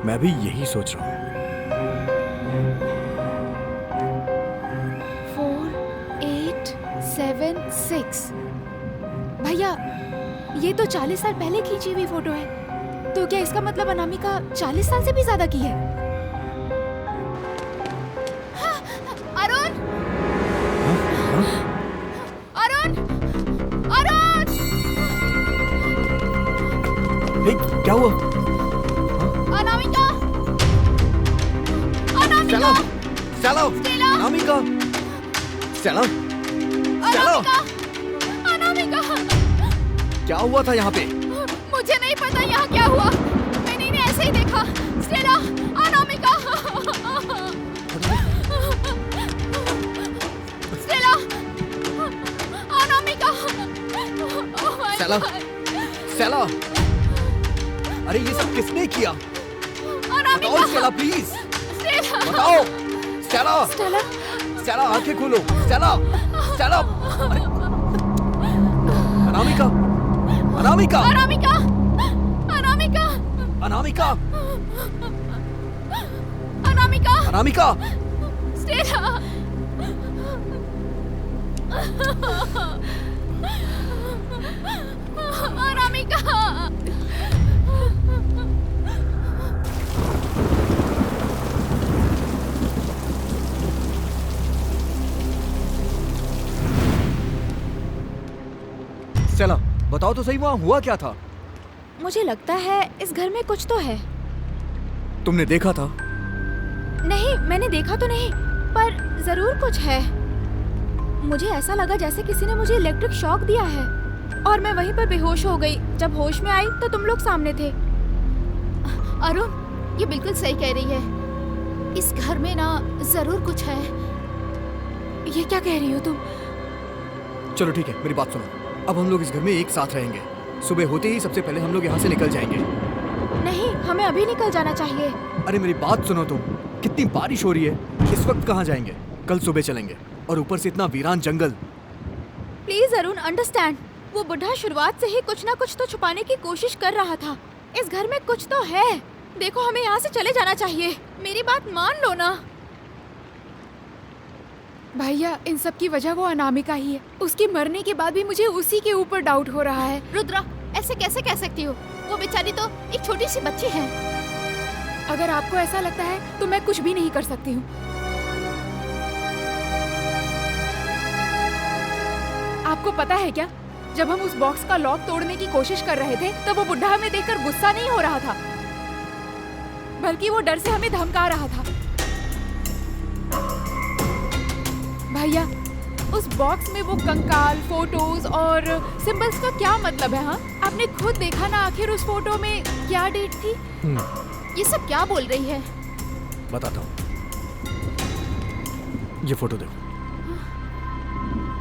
मैं भी यही सोच रहा हूँ। 4, 8, 7, 6। भैया, ये तो 40 साल पहले खींची हुई फोटो है। तो क्या इसका मतलब अनामिका 40 साल से भी ज्यादा की है? अरुण! अरुण! अरुण! हे, क्या हुआ? Anamika! Anamika! Stella! Stella! Anamika! Stella! Stella! Anamika! Anamika! क्या हुआ था यहाँ पे? मुझे नहीं पता यहाँ क्या हुआ। मैंने इन्हें ऐसे ही देखा। Stella! Anamika! Stella! Anamika! Oh my Stella! God! Stella! अरे ये सब किसने किया? अनामिका! बताओ स्टेला, प्लीज स्टेला! बताओ। स्टेला! स्टेला, स्टेला, आंखें खोलो। स्टेला! स्टेला! अरे, अनामिका! अनामिका! अनामिका! अनामिका! अनामिका! अनामिका! अनामिका! स्टेला! अनामिका! स्टेला, बताओ तो सही, वहाँ हुआ क्या था? मुझे लगता है इस घर में कुछ तो है। तुमने देखा था? नहीं, मैंने देखा तो नहीं, पर जरूर कुछ है। मुझे ऐसा लगा जैसे किसी ने मुझे इलेक्ट्रिक शॉक दिया है और मैं वहीं पर बेहोश हो गई। जब होश में आई तो तुम लोग सामने थे। अरुण, ये बिल्कुल सही कह रही है। इस घर में ना जरूर कुछ है। ये क्या कह रही हो तुम? चलो ठीक है, मेरी बात सुनो। अब हम लोग इस घर में एक साथ रहेंगे। सुबह होते ही सबसे पहले हम लोग यहाँ से निकल जाएंगे। नहीं, हमें अभी निकल जाना चाहिए। अरे मेरी बात सुनो तुम। कितनी बारिश हो रही है, इस वक्त कहाँ जाएंगे? कल सुबह चलेंगे, और ऊपर से इतना वीरान जंगल। Please Arun, understand. वो बुढ़ा शुरुआत से ही कुछ ना कुछ तो छुपाने की कोशिश कर रहा था। इस घर में कुछ तो है। देखो, हमें यहाँ से चले जाना चाहिए। मेरी बात मान लो ना। भैया, इन सब की वजह वो अनामिका ही है। उसके मरने के बाद भी मुझे उसी के ऊपर डाउट हो रहा है। रुद्रा, ऐसे कैसे कह सकती हो? वो बेचारी तो एक छोटी सी बच्ची है। अगर आपको ऐसा लगता है तो मैं कुछ भी नहीं कर सकती हूँ। आपको पता है क्या, जब हम उस बॉक्स का लॉक तोड़ने की कोशिश कर रहे थे तब वो बुढ़ा हमें देखकर गुस्सा नहीं हो रहा था, बल्कि वो डर से हमें धमका रहा था। भैया, उस बॉक्स में वो कंकाल, फोटोज और सिंबल्स का क्या मतलब है? हाँ, आपने खुद देखा ना, आखिर उस फोटो में क्या डेट थी? ये सब क्या बोल रही है? बताता हूँ। ये फोटो देखो,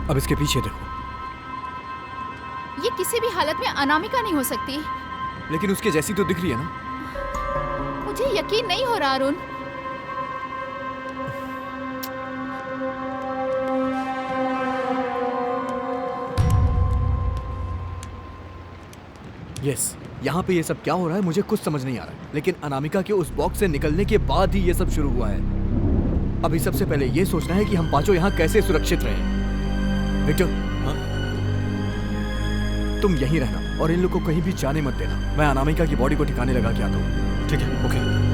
अब इसके पीछे देखो। ये किसी भी हालत में अनामिका नहीं हो सकती। लेकिन उसके जैसी तो दिख रही है ना। मुझे यकीन नहीं हो रहा अरुण। यस, यहाँ पे ये सब क्या हो रहा है मुझे कुछ समझ नहीं आ रहा है। लेकिन अनामिका के उस बॉक्स से निकलने के बाद ही ये सब शुरू हुआ है। अभी सबसे पहले ये सोचना है कि हम पांचों यहाँ कैसे सुरक्षित रहें। विक्टर, हाँ? तुम यहीं रहना और इन लोग को कहीं भी जाने मत देना। मैं अनामिका की बॉडी को ठिकाने लगा के आता हूँ। ठीक है, ओके।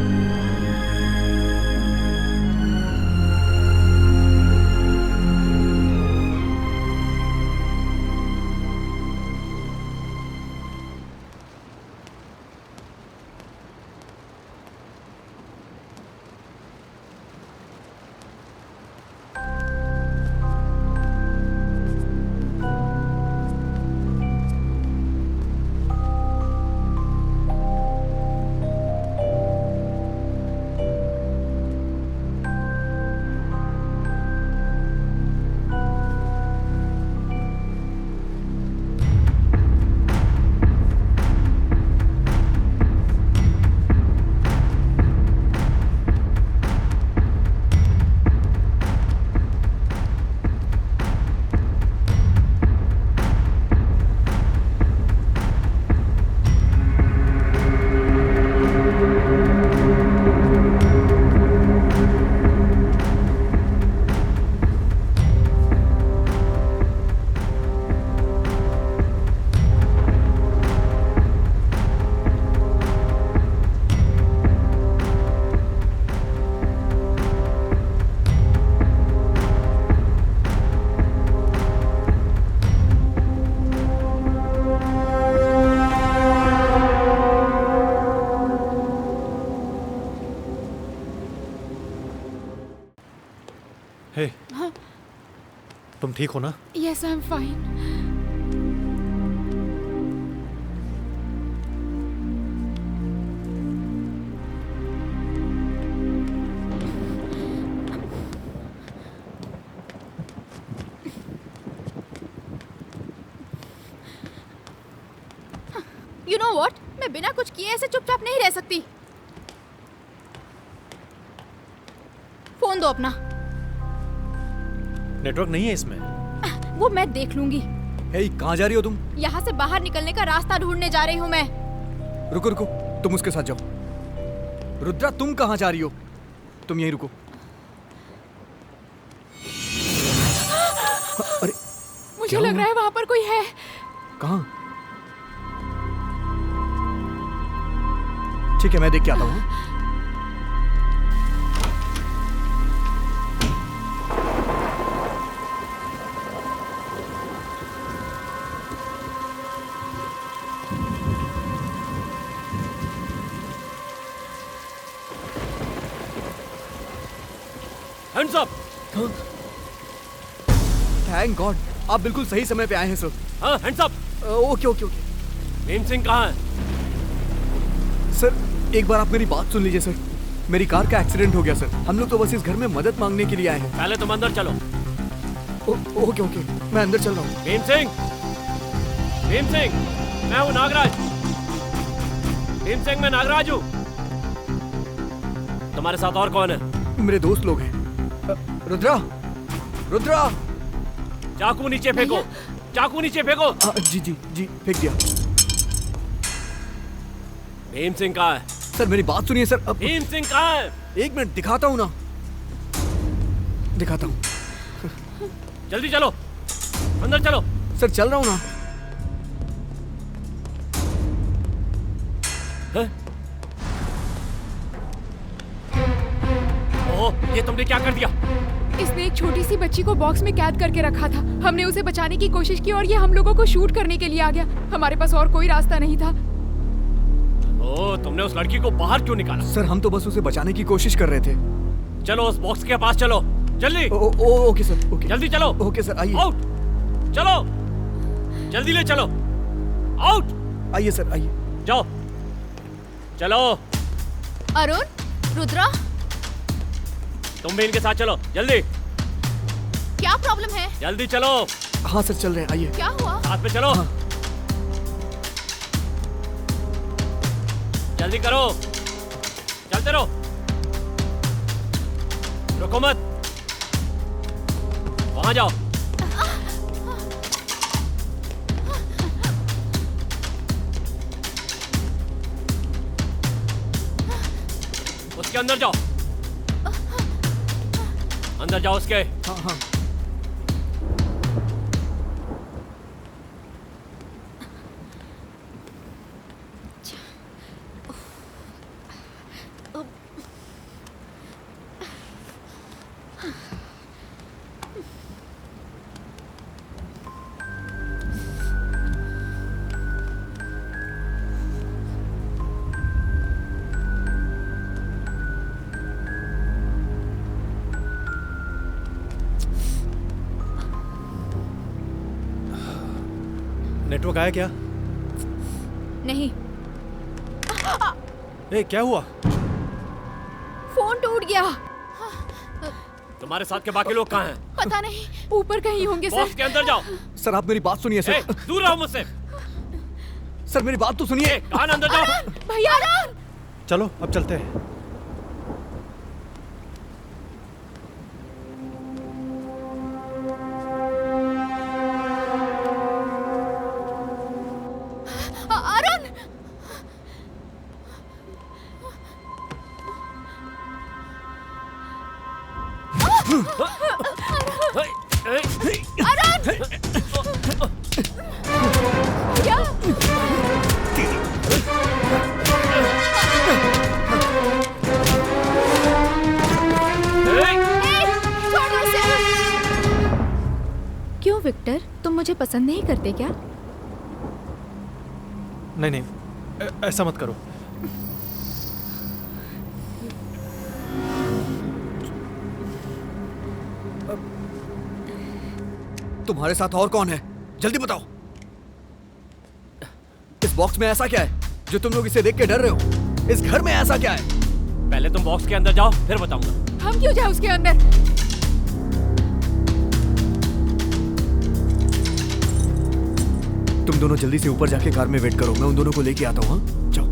हे, तुम ठीक हो ना? Yes, I am fine. You know what, मैं बिना कुछ किए ऐसे चुपचाप नहीं रह सकती। फोन दो अपना। नेटवर्क नहीं है इसमें। वो मैं देख लूंगी। हे, कहाँ जा रही हो तुम? यहाँ से बाहर निकलने का रास्ता ढूंढने जा रही हूँ मैं। रुको रुको, तुम उसके साथ जाओ। रुद्रा, तुम कहाँ जा रही हो? तुम यहीं रुको। अरे, मुझे लग रहा है वहां पर कोई है। कहाँ? ठीक है, मैं देख के आता हूँ। Hands up. थैंक गॉड, आप बिल्कुल सही समय पे आए हैं सर। हाँ, hands up. Okay okay okay. Bhim Singh कहाँ है? सर एक बार आप मेरी बात सुन लीजिए सर। मेरी कार का एक्सीडेंट हो गया सर। हम लोग तो बस इस घर में मदद मांगने के लिए आए हैं। पहले तुम अंदर चलो। ओके ओके, मैं अंदर चल रहा हूँ। भीम सिंह, भीम सिंह, मैं हूँ नागराज। भीम सिंह, मैं नागराज हूँ। तुम्हारे साथ और कौन है? मेरे दोस्त लोग हैं। रुद्रा, रुद्रा। चाकू नीचे फेंको, चाकू नीचे फेंको। जी जी जी, फेंक दिया। भीम सिंह कहाँ है? सर मेरी बात सुनिए सर। भीम सिंह कहाँ है? एक मिनट, दिखाता हूँ ना, दिखाता हूँ। जल्दी चलो, अंदर चलो। सर चल रहा हूँ ना। ओह, ये तुमने क्या कर दिया? इसने एक छोटी सी बच्ची को बॉक्स में कैद करके रखा था। हमने उसे बचाने की कोशिश की और ये हम लोगों को शूट करने के लिए आ गया। हमारे पास और कोई रास्ता नहीं था। ओह, तुमने उस लड़की को बाहर क्यों निकाला? सर हम तो बस उसे बचाने की कोशिश कर रहे थे। चलो उस बॉक्स के पास चलो, जल्दी। Okay sir, okay. जल्दी चलो। ओके सर, आइए। आउट, चलो, जल्दी ले चलो। आउट, आइए सर, आइए। जाओ, चलो। अरुण, रुद्रा, तुम भी इनके साथ चलो, जल्दी क्या प्रॉब्लम है? जल्दी चलो। हाँ सर चल रहे हैं, आइए। क्या हुआ? साथ में चलो। हाँ। जल्दी करो, चलते रहो, रुको मत। वहां जाओ। उसके अंदर जाओ, अंदर जाओ उसके। हाँ हाँ। नेटवर्क आया क्या? नहीं, ए, क्या हुआ? फोन टूट गया। तुम्हारे साथ के बाकी लोग कहाँ हैं? पता नहीं, ऊपर कहीं होंगे बॉक्स सर। के अंदर जाओ। सर आप मेरी बात सुनिए ए, सर। दूर रहो मुझसे। सर मेरी बात तो सुनिए। कान अंदर जाओ। भैया, चलो अब चलते हैं। अरुण, क्या? क्यों विक्टर, तुम मुझे पसंद नहीं करते क्या? नहीं नहीं, ऐसा मत करो। तुम्हारे साथ और कौन है, जल्दी बताओ। इस बॉक्स में ऐसा क्या है जो तुम लोग इसे देख के डर रहे हो? इस घर में ऐसा क्या है? पहले तुम बॉक्स के अंदर जाओ, फिर बताऊंगा। हम क्यों जाए उसके अंदर? तुम दोनों जल्दी से ऊपर जाके कार में वेट करो, मैं उन दोनों को लेके आता हूँ। हाँ जाओ।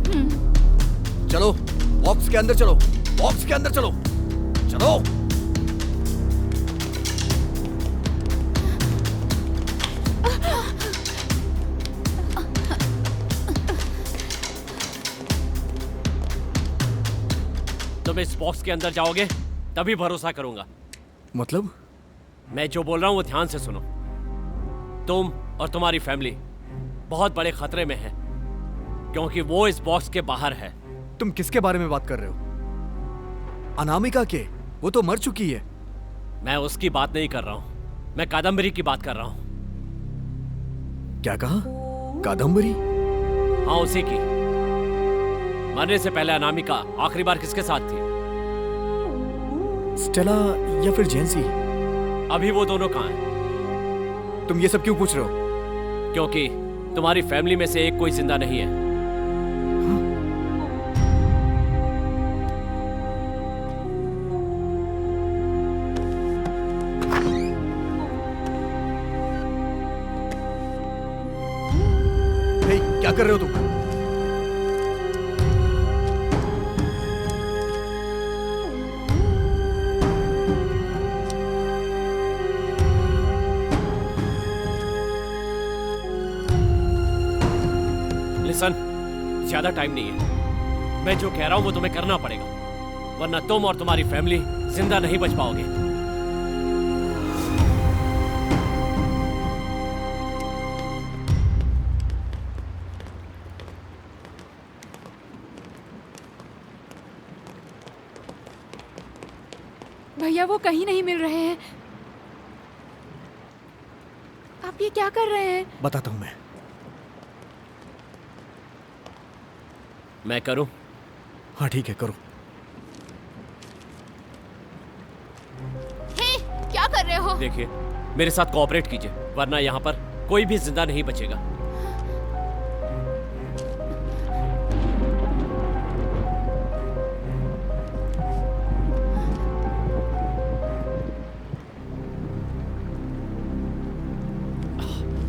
चलो बॉक्स के अंदर चलो, बॉक्स के अंदर चलो, चलो। तुम इस बॉक्स के अंदर जाओगे तभी भरोसा करूंगा। मतलब? मैं जो बोल रहा हूं वो ध्यान से सुनो। तुम और तुम्हारी फैमिली बहुत बड़े खतरे में है, क्योंकि वो इस बॉक्स के बाहर है। तुम किसके बारे में बात कर रहे हो? अनामिका के? वो तो मर चुकी है। मैं उसकी बात नहीं कर रहा हूं, मैं कादम्बरी की बात कर रहा हूं। क्या कहा? कादम्बरी? हाँ, उसी की। मरने से पहले अनामिका आखिरी बार किसके साथ थी? स्टेला या फिर जेंसी? अभी वो दोनों कहाँ हैं? तुम ये सब क्यों पूछ रहे हो? क्योंकि तुम्हारी फैमिली में से एक कोई जिंदा नहीं है। हे, क्या कर रहे हो तुम? लिसन, ज्यादा टाइम नहीं है। मैं जो कह रहा हूं वो तुम्हें करना पड़ेगा, वरना तुम और तुम्हारी फैमिली जिंदा नहीं बच पाओगे। भैया वो कहीं नहीं मिल रहे हैं। आप ये क्या कर रहे हैं? बताता हूं मैं करूं? हाँ ठीक है, करो। हे, क्या कर रहे हो? देखिए, मेरे साथ कोऑपरेट कीजिए, वरना यहाँ पर कोई भी जिंदा नहीं बचेगा।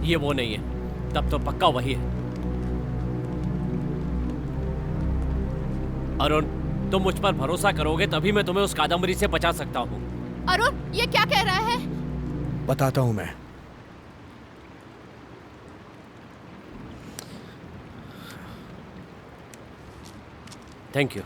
ये वो नहीं है, तब तो पक्का वही है। अरुण, तुम मुझ पर भरोसा करोगे तभी मैं तुम्हें उस कादम्बरी से बचा सकता हूँ। अरुण, ये क्या कह रहा है? बताता हूं मैं। Thank you.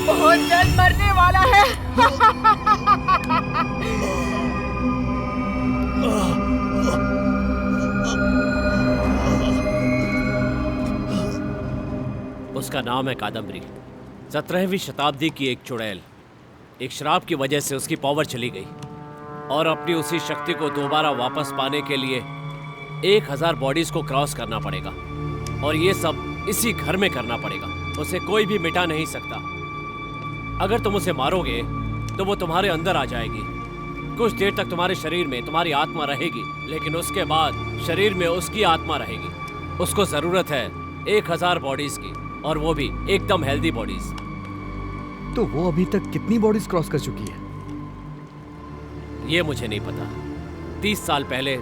बहुत जल्द मरने वाला है। उसका नाम है कादम्बरी। 17वीं शताब्दी की एक चुड़ैल। एक शराब की वजह से उसकी पावर चली गई और अपनी उसी शक्ति को दोबारा वापस पाने के लिए 1000 बॉडीज को क्रॉस करना पड़ेगा, और ये सब इसी घर में करना पड़ेगा। उसे कोई भी मिटा नहीं सकता। अगर तुम उसे मारोगे तो वो तुम्हारे अंदर आ जाएगी। कुछ देर तक तुम्हारे शरीर में तुम्हारी आत्मा रहेगी, लेकिन उसके बाद शरीर में उसकी आत्मा रहेगी। उसको जरूरत है 1000 बॉडीज की, और वो भी एकदम हेल्दी बॉडीज। तो वो अभी तक कितनी बॉडीज क्रॉस कर चुकी है? ये मुझे नहीं पता। 30 साल पहले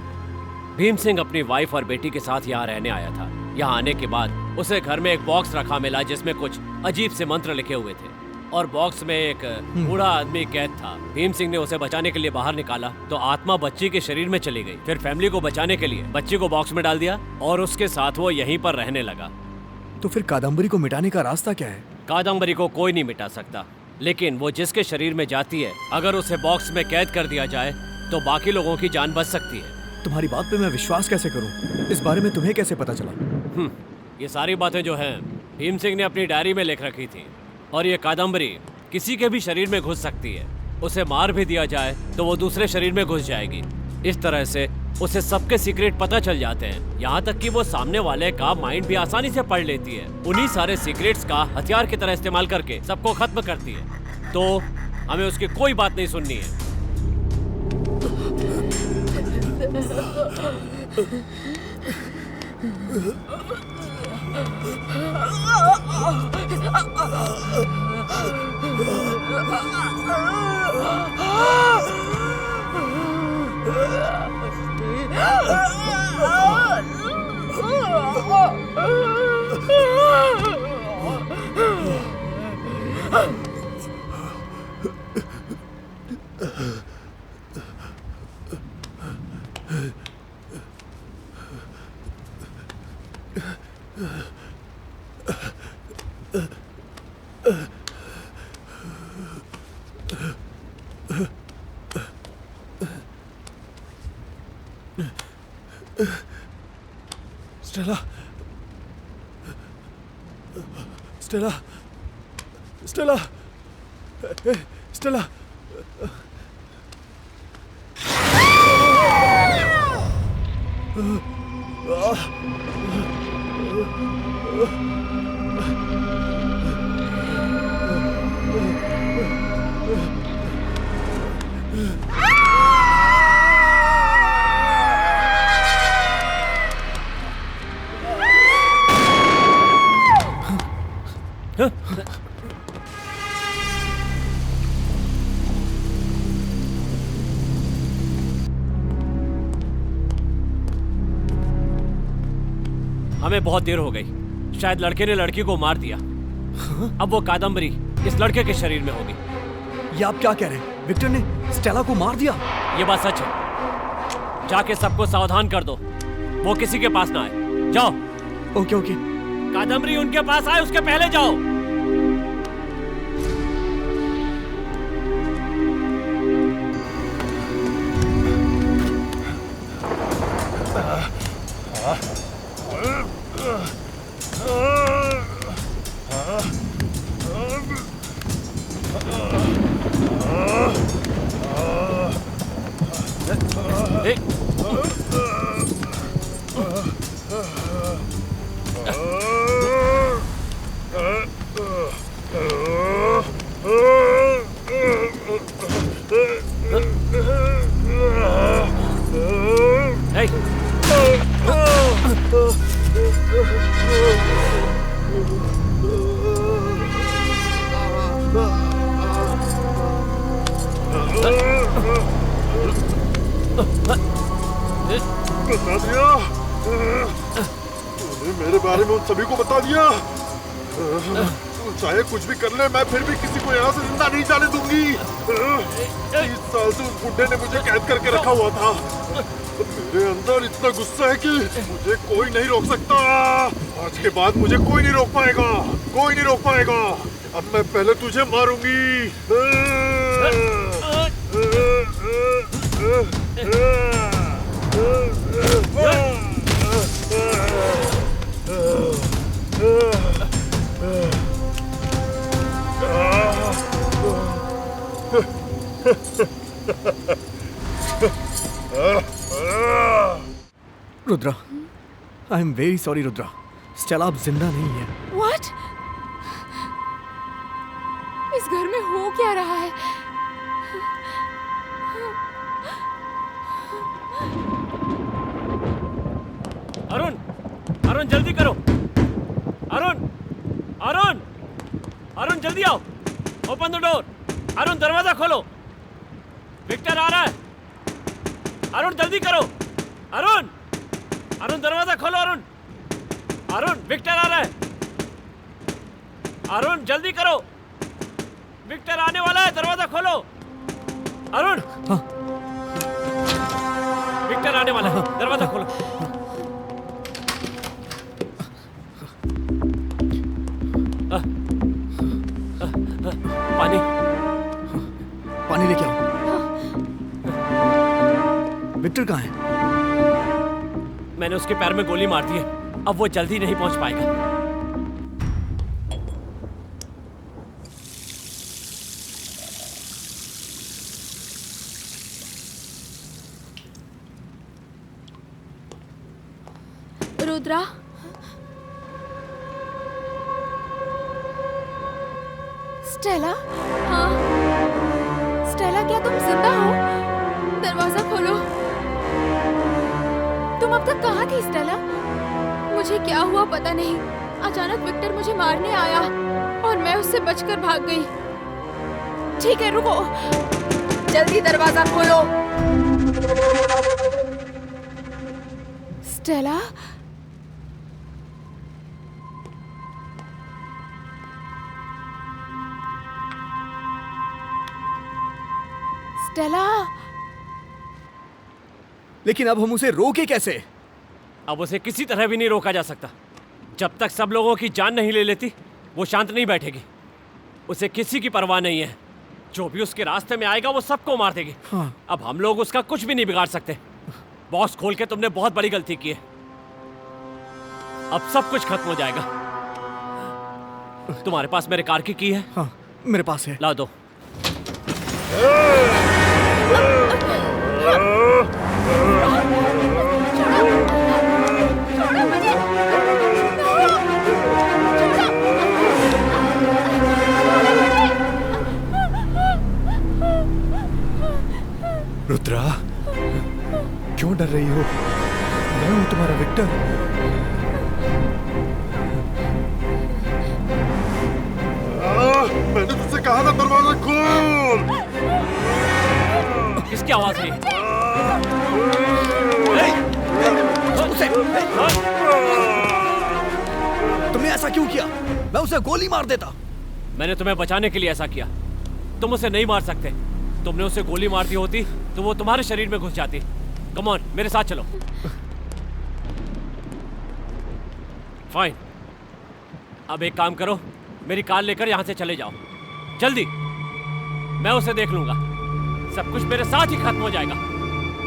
भीम सिंह अपनी वाइफ और बेटी के साथ यहाँ रहने आया था। यहाँ आने के बाद उसे घर में एक बॉक्स रखा मिला जिसमें कुछ अजीब से मंत्र लिखे हुए थे, और बॉक्स में एक बूढ़ा आदमी कैद था। भीम सिंह ने उसे बचाने के लिए बाहर निकाला तो आत्मा बच्ची के शरीर में चली गई। फिर फैमिली को बचाने के लिए बच्ची को बॉक्स में डाल दिया और उसके साथ वो यहीं पर रहने लगा। तो फिर कादम्बरी को मिटाने का रास्ता क्या है? कादम्बरी को कोई नहीं मिटा सकता, लेकिन वो जिसके शरीर में जाती है, अगर उसे बॉक्स में कैद कर दिया जाए तो बाकी लोगों की जान बच सकती है। तुम्हारी बात पे मैं विश्वास कैसे करूं? इस बारे में तुम्हें कैसे पता चला? ये सारी बातें जो हैं भीम सिंह ने अपनी डायरी में लिख रखी थी, और ये कादम्बरी किसी के भी शरीर में घुस सकती है। उसे मार भी दिया जाए तो वो दूसरे शरीर में घुस जाएगी। इस तरह से उसे सबके सीक्रेट पता चल जाते हैं, यहाँ तक कि वो सामने वाले का माइंड भी आसानी से पढ़ लेती है। उन्हीं सारे सीक्रेट्स का हथियार की तरह इस्तेमाल करके सबको खत्म करती है। तो हमें उसकी कोई बात नहीं सुननी है। Stella, Stella, Stella, Stella. हमें बहुत देर हो गई। शायद लड़के ने लड़की को मार दिया। अब वो कादम्बरी इस लड़के के शरीर में होगी। ये आप क्या कह रहे हैं? विक्टर ने स्टेला को मार दिया? ये बात सच है। जाके सबको सावधान कर दो, वो किसी के पास ना आए। जाओ। Okay okay. कादम्बरी उनके पास आए उसके पहले जाओ। बता दिया, तूने मेरे बारे में उन सभी को बता दिया। तू चाहे कुछ भी कर ले, मैं फिर भी किसी को यहाँ से जिंदा नहीं जाने दूंगी। 30 साल से उस बुड्ढे ने मुझे कैद करके रखा हुआ था। मेरे अंदर इतना गुस्सा है कि मुझे कोई नहीं रोक सकता। आज के बाद मुझे कोई नहीं रोक पाएगा, कोई नहीं रोक पाएगा। अब मैं पहले तुझे मारूंगी। Rudra, I am very sorry Rudra. Stella अब जिंदा नहीं है। What? इस घर में हो क्या रहा है? अरुण, अरुण जल्दी करो। अरुण, अरुण, अरुण जल्दी आओ। Open the door. अरुण दरवाजा खोलो। विक्टर आ रहा है। अरुण जल्दी करो। अरुण, अरुण दरवाजा खोलो। अरुण, अरुण विक्टर आ रहा है। अरुण जल्दी करो, विक्टर आने वाला है। दरवाजा खोलो। अरुण। हाँ। विक्टर आने वाला है, दरवाजा खोलो। पानी, पानी लेके आओ। विक्टर कहाँ है? मैंने उसके पैर में गोली मार दी है। अब वो जल्दी नहीं पहुंच पाएगा। रुद्रा, स्टेला, हाँ, स्टेला क्या तुम जिंदा हो? दरवाजा खोलो। तुम अब तक कहाँ थी स्टेला? मुझे क्या हुआ पता नहीं। अचानक विक्टर मुझे मारने आया और मैं उससे बचकर भाग गई। ठीक है, रुको। जल्दी दरवाजा खोलो। स्टेला, स्टेला, लेकिन अब हम उसे रोके कैसे? अब उसे किसी तरह भी नहीं रोका जा सकता। जब तक सब लोगों की जान नहीं ले लेती वो शांत नहीं बैठेगी। उसे किसी की परवाह नहीं है। जो भी उसके रास्ते में आएगा वो सबको मार देगी। हाँ। अब हम लोग उसका कुछ भी नहीं बिगाड़ सकते। बॉक्स खोल के तुमने बहुत बड़ी गलती की है। अब सब कुछ खत्म हो जाएगा। तुम्हारे पास मेरे कार की की है? हाँ, मेरे पास है। ला दो। रुद्रा, क्यों डर रही हो? मैं हूं तुम्हारा विक्टर। मैंने तुझसे कहा था दरवाजा खोल। किसकी आवाज है? तुमने ऐसा क्यों किया? मैं उसे गोली मार देता। मैंने तुम्हें बचाने के लिए ऐसा किया। तुम उसे नहीं मार सकते। तुमने उसे गोली मार दी होती तो वो तुम्हारे शरीर में घुस जाती। कम ऑन, मेरे साथ चलो। फाइन। अब एक काम करो, मेरी कार लेकर यहां से चले जाओ जल्दी। मैं उसे देख लूंगा। सब कुछ मेरे साथ ही खत्म हो जाएगा।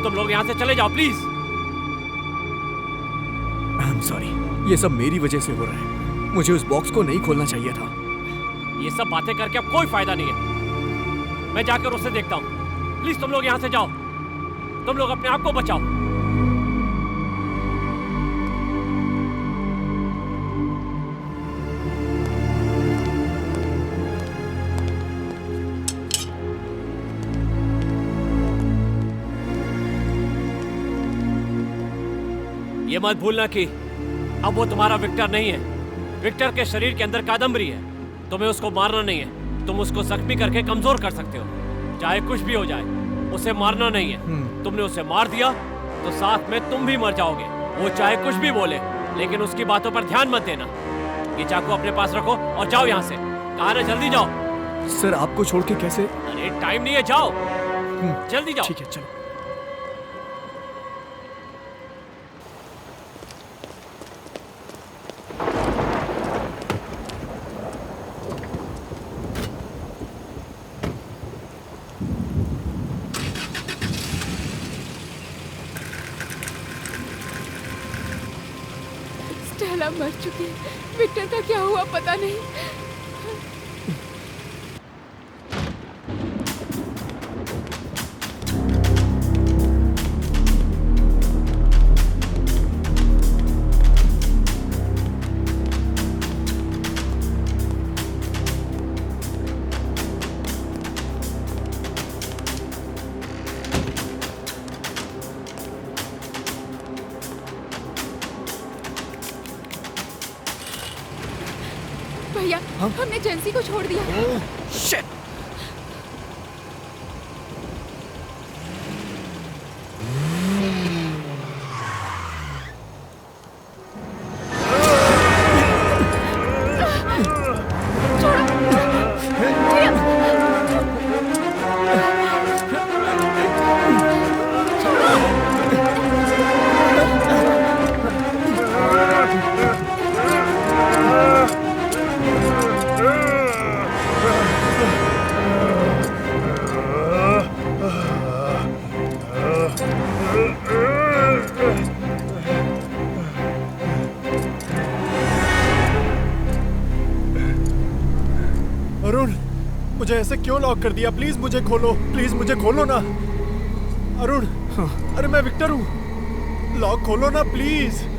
तुम लोग यहां से चले जाओ प्लीज। आई एम सॉरी, ये सब मेरी वजह से हो रहा है। मुझे उस बॉक्स को नहीं खोलना चाहिए था। ये सब बातें करके अब कोई फायदा नहीं है। मैं जाकर उसे देखता हूं। प्लीज तुम लोग यहां से जाओ। तुम लोग अपने आप को बचाओ। ये मत भूलना कि अब वो तुम्हारा विक्टर नहीं है। विक्टर के शरीर के अंदर कादम्बरी है। तुम्हें उसको मारना नहीं है। तुम उसको जख्मी करके कमजोर कर सकते हो। चाहे कुछ भी हो जाए, उसे मारना नहीं है। तुमने उसे मार दिया तो साथ में तुम भी मर जाओगे। वो चाहे कुछ भी बोले, लेकिन उसकी बातों पर ध्यान मत देना। ये चाकू अपने पास रखो और जाओ यहाँ से। कहा ना, जल्दी जाओ। सर, आपको छोड़ के कैसे? अरे टाइम नहीं है, जाओ जल्दी जाओ। ठीक है, चलो। स्टेला मर चुकी है। विक्टर का क्या हुआ पता नहीं। भैया, हमने जेंसी को छोड़ दिया। शिट! अरुण, मुझे ऐसे क्यों लॉक कर दिया? प्लीज मुझे खोलो, प्लीज मुझे खोलो ना। अरुण, अरे मैं विक्टर हूँ। लॉक खोलो ना प्लीज।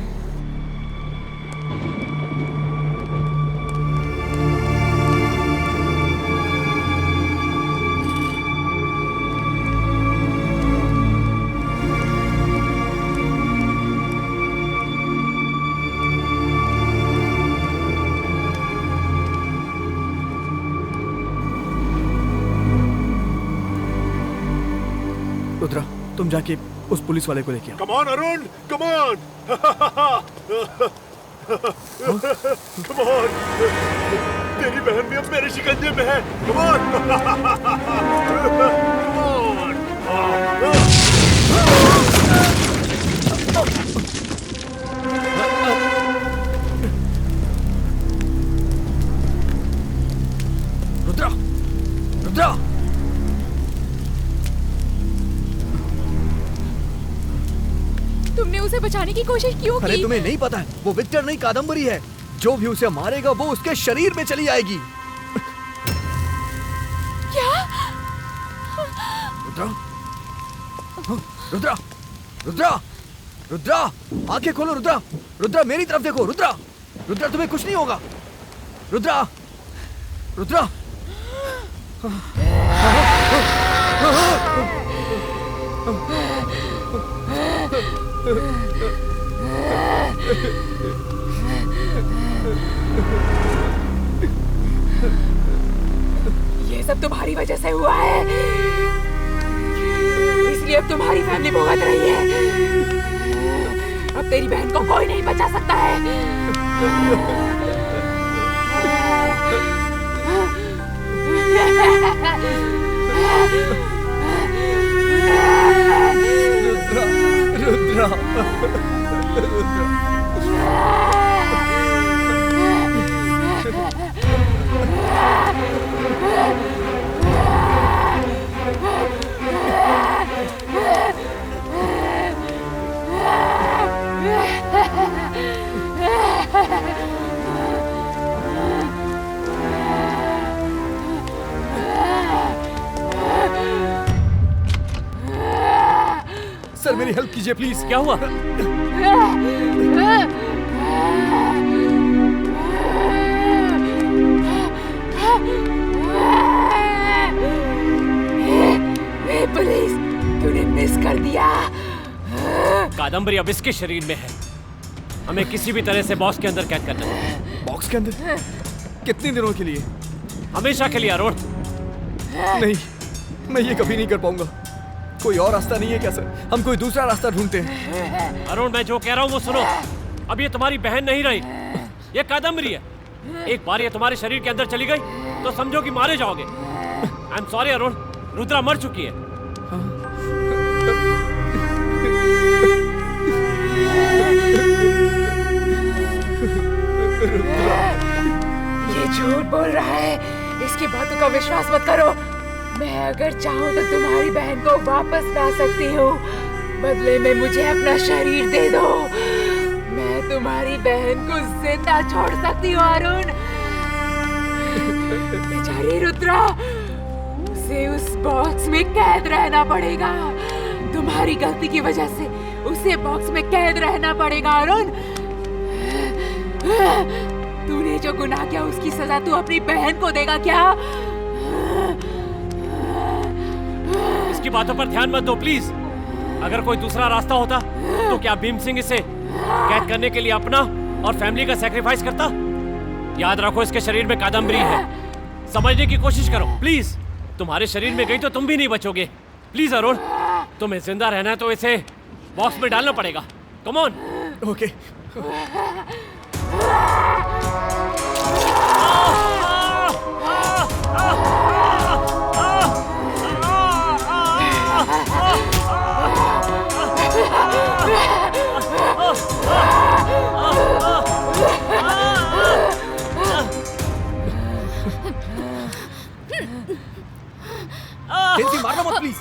रुद्रा, तुम जाके उस पुलिस वाले को लेके आओ। Come on Arun, come on. Come on. तेरी बहन भी अब मेरे शिकंजे में है। Come on. Come on. उसे बचाने की कोशिश क्यों अरे की? तुम्हें नहीं पता है, वो विक्टर नहीं कादम्बरी है। जो भी उसे मारेगा वो उसके शरीर में चली आएगी। क्या? रुद्रा, रुद्रा, रुद्रा, रुद्रा, आंखें खोलो रुद्रा, रुद्रा मेरी तरफ देखो रुद्रा, रुद्रा तुम्हें कुछ नहीं होगा, रुद्रा, रुद्रा। ये सब तुम्हारी वजह से हुआ है, इसलिए अब तुम्हारी फैमिली भुगत रही है। अब तेरी बहन को कोई नहीं बचा सकता है। रुद्रा, रुद्रा, सर मेरी हेल्प कीजिए प्लीज। क्या हुआ? पुलिस, तूने मिस कर दिया। कादम्बरी अब इसके शरीर में है। हमें किसी भी तरह से बॉक्स के अंदर कैद करना है। बॉक्स के अंदर? कितने दिनों के लिए? हमेशा के लिए अरुण। नहीं, मैं ये कभी नहीं कर पाऊंगा। कोई और रास्ता नहीं है क्या सर? हम कोई दूसरा रास्ता ढूंढते हैं। अरुण, मैं जो कह रहा हूँ वो सुनो। अब ये तुम्हारी बहन नहीं रही, ये कादम्बरी है। एक बार ये तुम्हारे शरीर के अंदर चली गई तो समझो कि मारे जाओगे। I am sorry Arun, Rudra मर चुकी है। ये झूठ बोल रहा है, इसकी बातों का विश्वास मत करो। मैं अगर चाहूँ तो तुम्हारी बहन को वापस ला सकती हूँ। बदले में मुझे अपना शरीर दे दो। मैं तुम्हारी बहन को जिंदा छोड़ सकती हूँ अरुण। बेचारी रुद्रा, उसे उस बॉक्स में कैद रहना पड़ेगा। तुम्हारी गलती की वजह से उसे बॉक्स में कैद रहना पड़ेगा अरुण। तूने जो गुनाह किया उसकी सजा तू अपनी बहन को देगा क्या? इसकी बातों पर ध्यान मत दो प्लीज। अगर कोई दूसरा रास्ता होता तो क्या भीम सिंह इसे कैद करने के लिए अपना और फैमिली का सैक्रिफाइस करता? याद रखो, इसके शरीर में कादम्बरी है। समझने की कोशिश करो प्लीज। तुम्हारे शरीर में गई तो तुम भी नहीं बचोगे। प्लीज अरुण, तुम्हें जिंदा रहना है तो इसे बॉक्स में डालना पड़ेगा। Come on. ओके। केंसी, मारना मत प्लीज।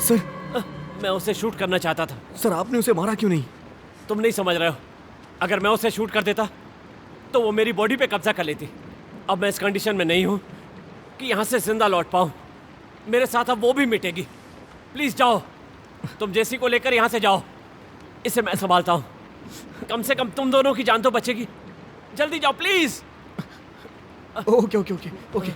सर, मैं उसे शूट करना चाहता था। सर आपने उसे मारा क्यों नहीं? तुम नहीं समझ रहे हो। अगर मैं उसे शूट कर देता तो वो मेरी बॉडी पे कब्जा कर लेती। अब मैं इस कंडीशन में नहीं हूं कि यहां से जिंदा लौट पाऊं। मेरे साथ अब वो भी मिटेगी। प्लीज जाओ, तुम जेसी को लेकर यहां से जाओ। इसे मैं संभालता हूं। कम से कम तुम दोनों की जान तो बचेगी। जल्दी जाओ please. Okay okay okay okay.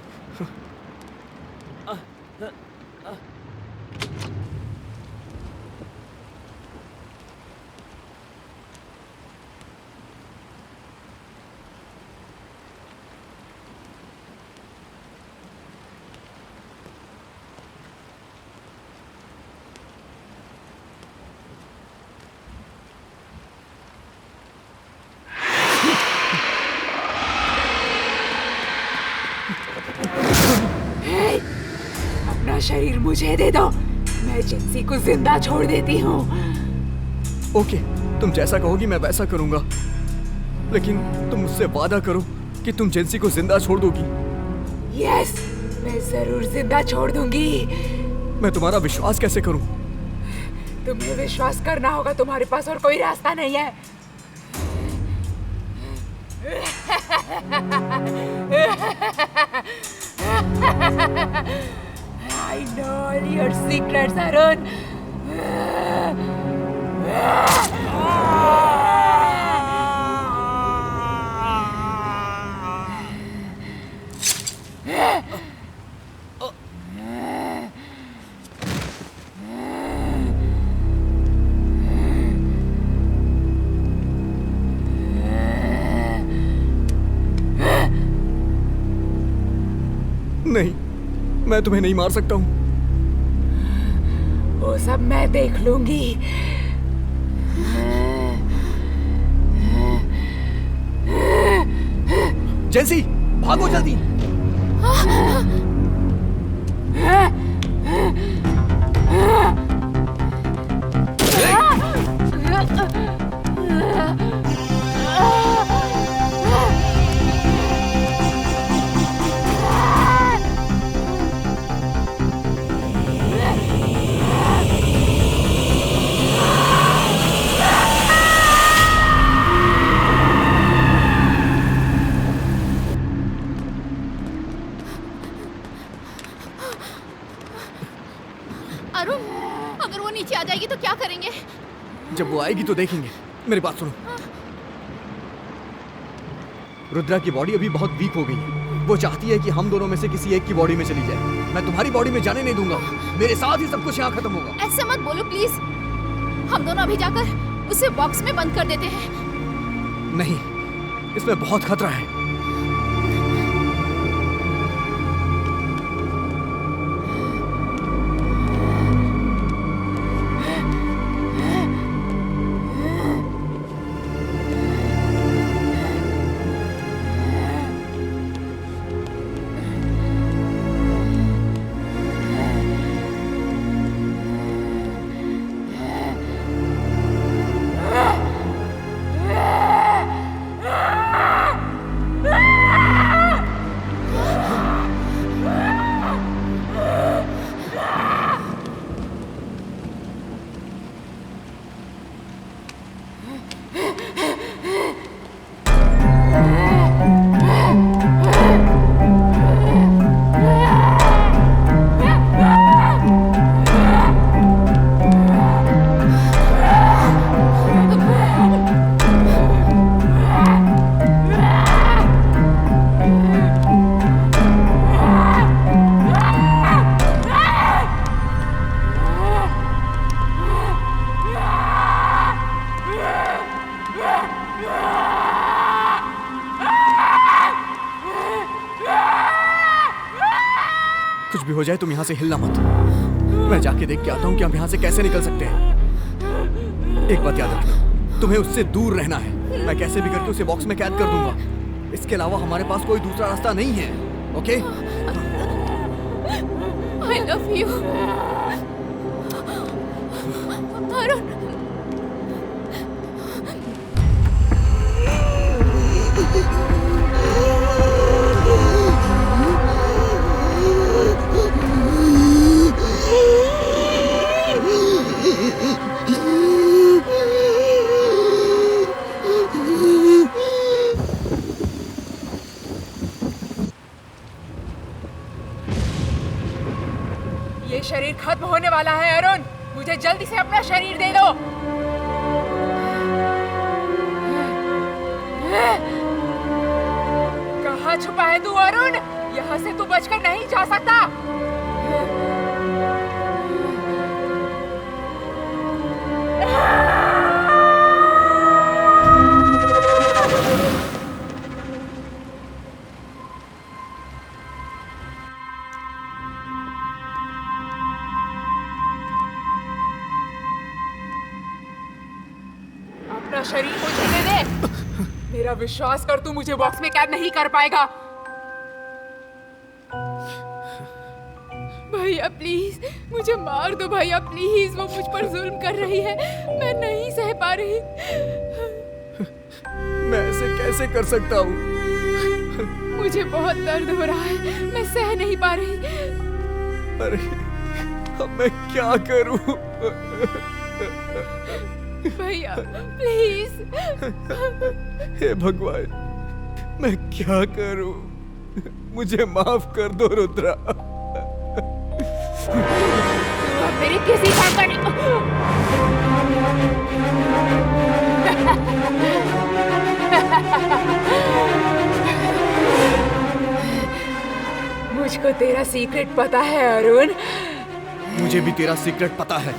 अपना अपना शरीर मुझे दे दो, मैं जिंसी को जिंदा छोड़ देती हूँ। ओके, तुम जैसा कहोगी मैं वैसा करूंगा, लेकिन तुम मुझसे वादा करो कि तुम जेंसी को जिंदा छोड़ दोगी। यस, मैं जरूर जिंदा छोड़ दूंगी। मैं तुम्हारा विश्वास कैसे करूं? तुम्हें विश्वास करना होगा, तुम्हारे पास और कोई रास्ता नहीं है। I know all your secrets, Arun. नहीं, मैं तुम्हें नहीं मार सकता हूँ। वो सब मैं देख लूंगी। जेंसी, भागो जल्दी। अरुण, अगर वो नीचे आ जाएगी तो क्या करेंगे? जब वो आएगी तो देखेंगे। मेरी बात सुनो। रुद्रा की बॉडी अभी बहुत वीक हो गई है। वो चाहती है कि हम दोनों में से किसी एक की बॉडी में चली जाए। मैं तुम्हारी बॉडी में जाने नहीं दूंगा। मेरे साथ ही सब कुछ यहाँ खत्म होगा। ऐसा मत बोलो प्लीज। हम दोनों अभी जाकर उसे बॉक्स में बंद कर देते हैं। नहीं, इसमें बहुत खतरा है। कुछ भी हो जाए तुम यहाँ से हिलना मत। मैं जाके देख के आता हूँ कि हम यहाँ से कैसे निकल सकते हैं। एक बात याद रखना, तुम्हें उससे दूर रहना है। मैं कैसे भी करके उसे बॉक्स में कैद कर दूंगा। इसके अलावा हमारे पास कोई दूसरा रास्ता नहीं है। Okay? I love you. Arun, ये शरीर खत्म होने वाला है अरुण, मुझे जल्दी से अपना शरीर दे दो। कहाँ छुपा है तू अरुण? यहाँ से तू बचकर नहीं जा सकता। अपना शरीर मुझे दे दे। मेरा विश्वास कर, तू मुझे बॉक्स में कैद नहीं कर पाएगा। भैया प्लीज मुझे मार दो भैया प्लीज, वो मुझ पर जुल्म कर रही है, मैं नहीं सह पा रही। मैं ऐसे कैसे कर सकता हूँ? मुझे बहुत दर्द हो रहा है, मैं सह नहीं पा रही। अरे अब मैं क्या करूँ? भैया प्लीज। हे भगवान, मैं क्या करूँ? मुझे माफ कर दो रुद्रा। मेरे किसी काम का नहीं। मुझको तेरा सीक्रेट पता है अरुण। मुझे भी तेरा सीक्रेट पता है।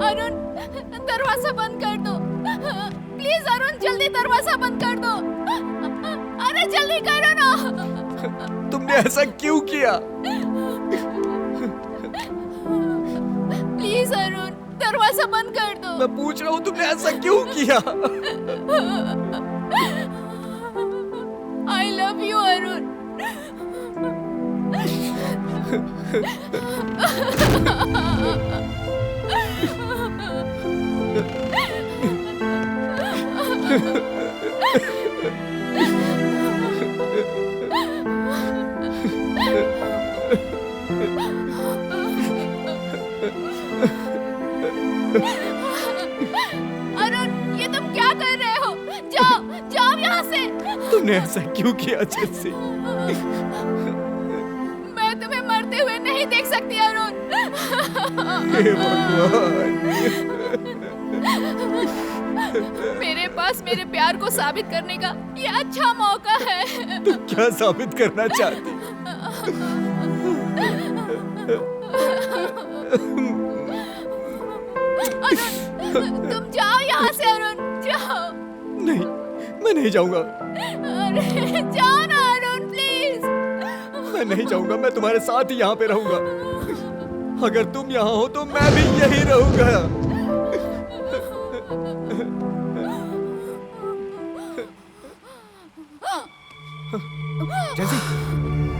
अरुण, दरवाजा बंद कर दो प्लीज। अरुण जल्दी दरवाजा बंद कर दो। अरे जल्दी करो ना। तुमने ऐसा क्यों किया? प्लीज अरुण दरवाजा बंद कर दो। मैं पूछ रहा हूँ तुमने ऐसा क्यों किया? I love you Arun. Arun ये तुम क्या कर रहे हो? जाओ जाओ यहाँ से। तुमने ऐसा क्यों किया चेल्सी? मैं तुम्हें मरते हुए नहीं देख सकती अरुण। हे भगवान। मेरे पास मेरे प्यार को साबित करने का ये अच्छा मौका है। तुम क्या साबित करना चाहती? अरुण तुम जाओ यहाँ से अरुण, जाओ। नहीं, मैं नहीं जाऊंगा। अरे जाओ ना अरुण प्लीज। मैं नहीं जाऊंगा, मैं तुम्हारे साथ ही यहाँ पे रहूंगा। अगर तुम यहाँ हो तो मैं भी यही रहूंगा। जेंसी,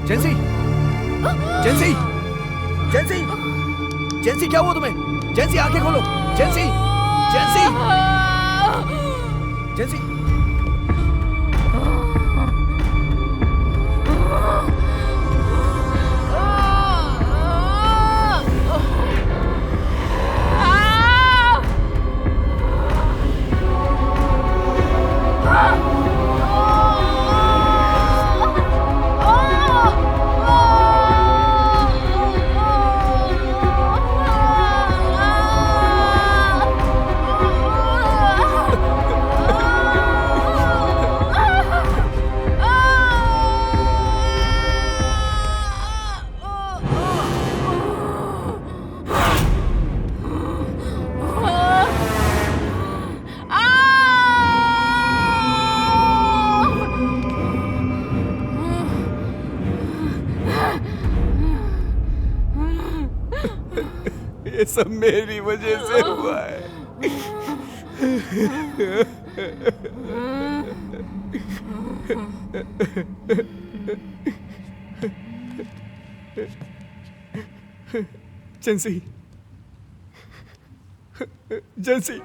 जेंसी, जेंसी, जेंसी, जेंसी क्या हुआ तुम्हें? जेंसी आंखें खोलो। जेंसी, जेंसी, जेंसी। ये सब मेरी वजह से हुआ है। जेंसी, जेंसी।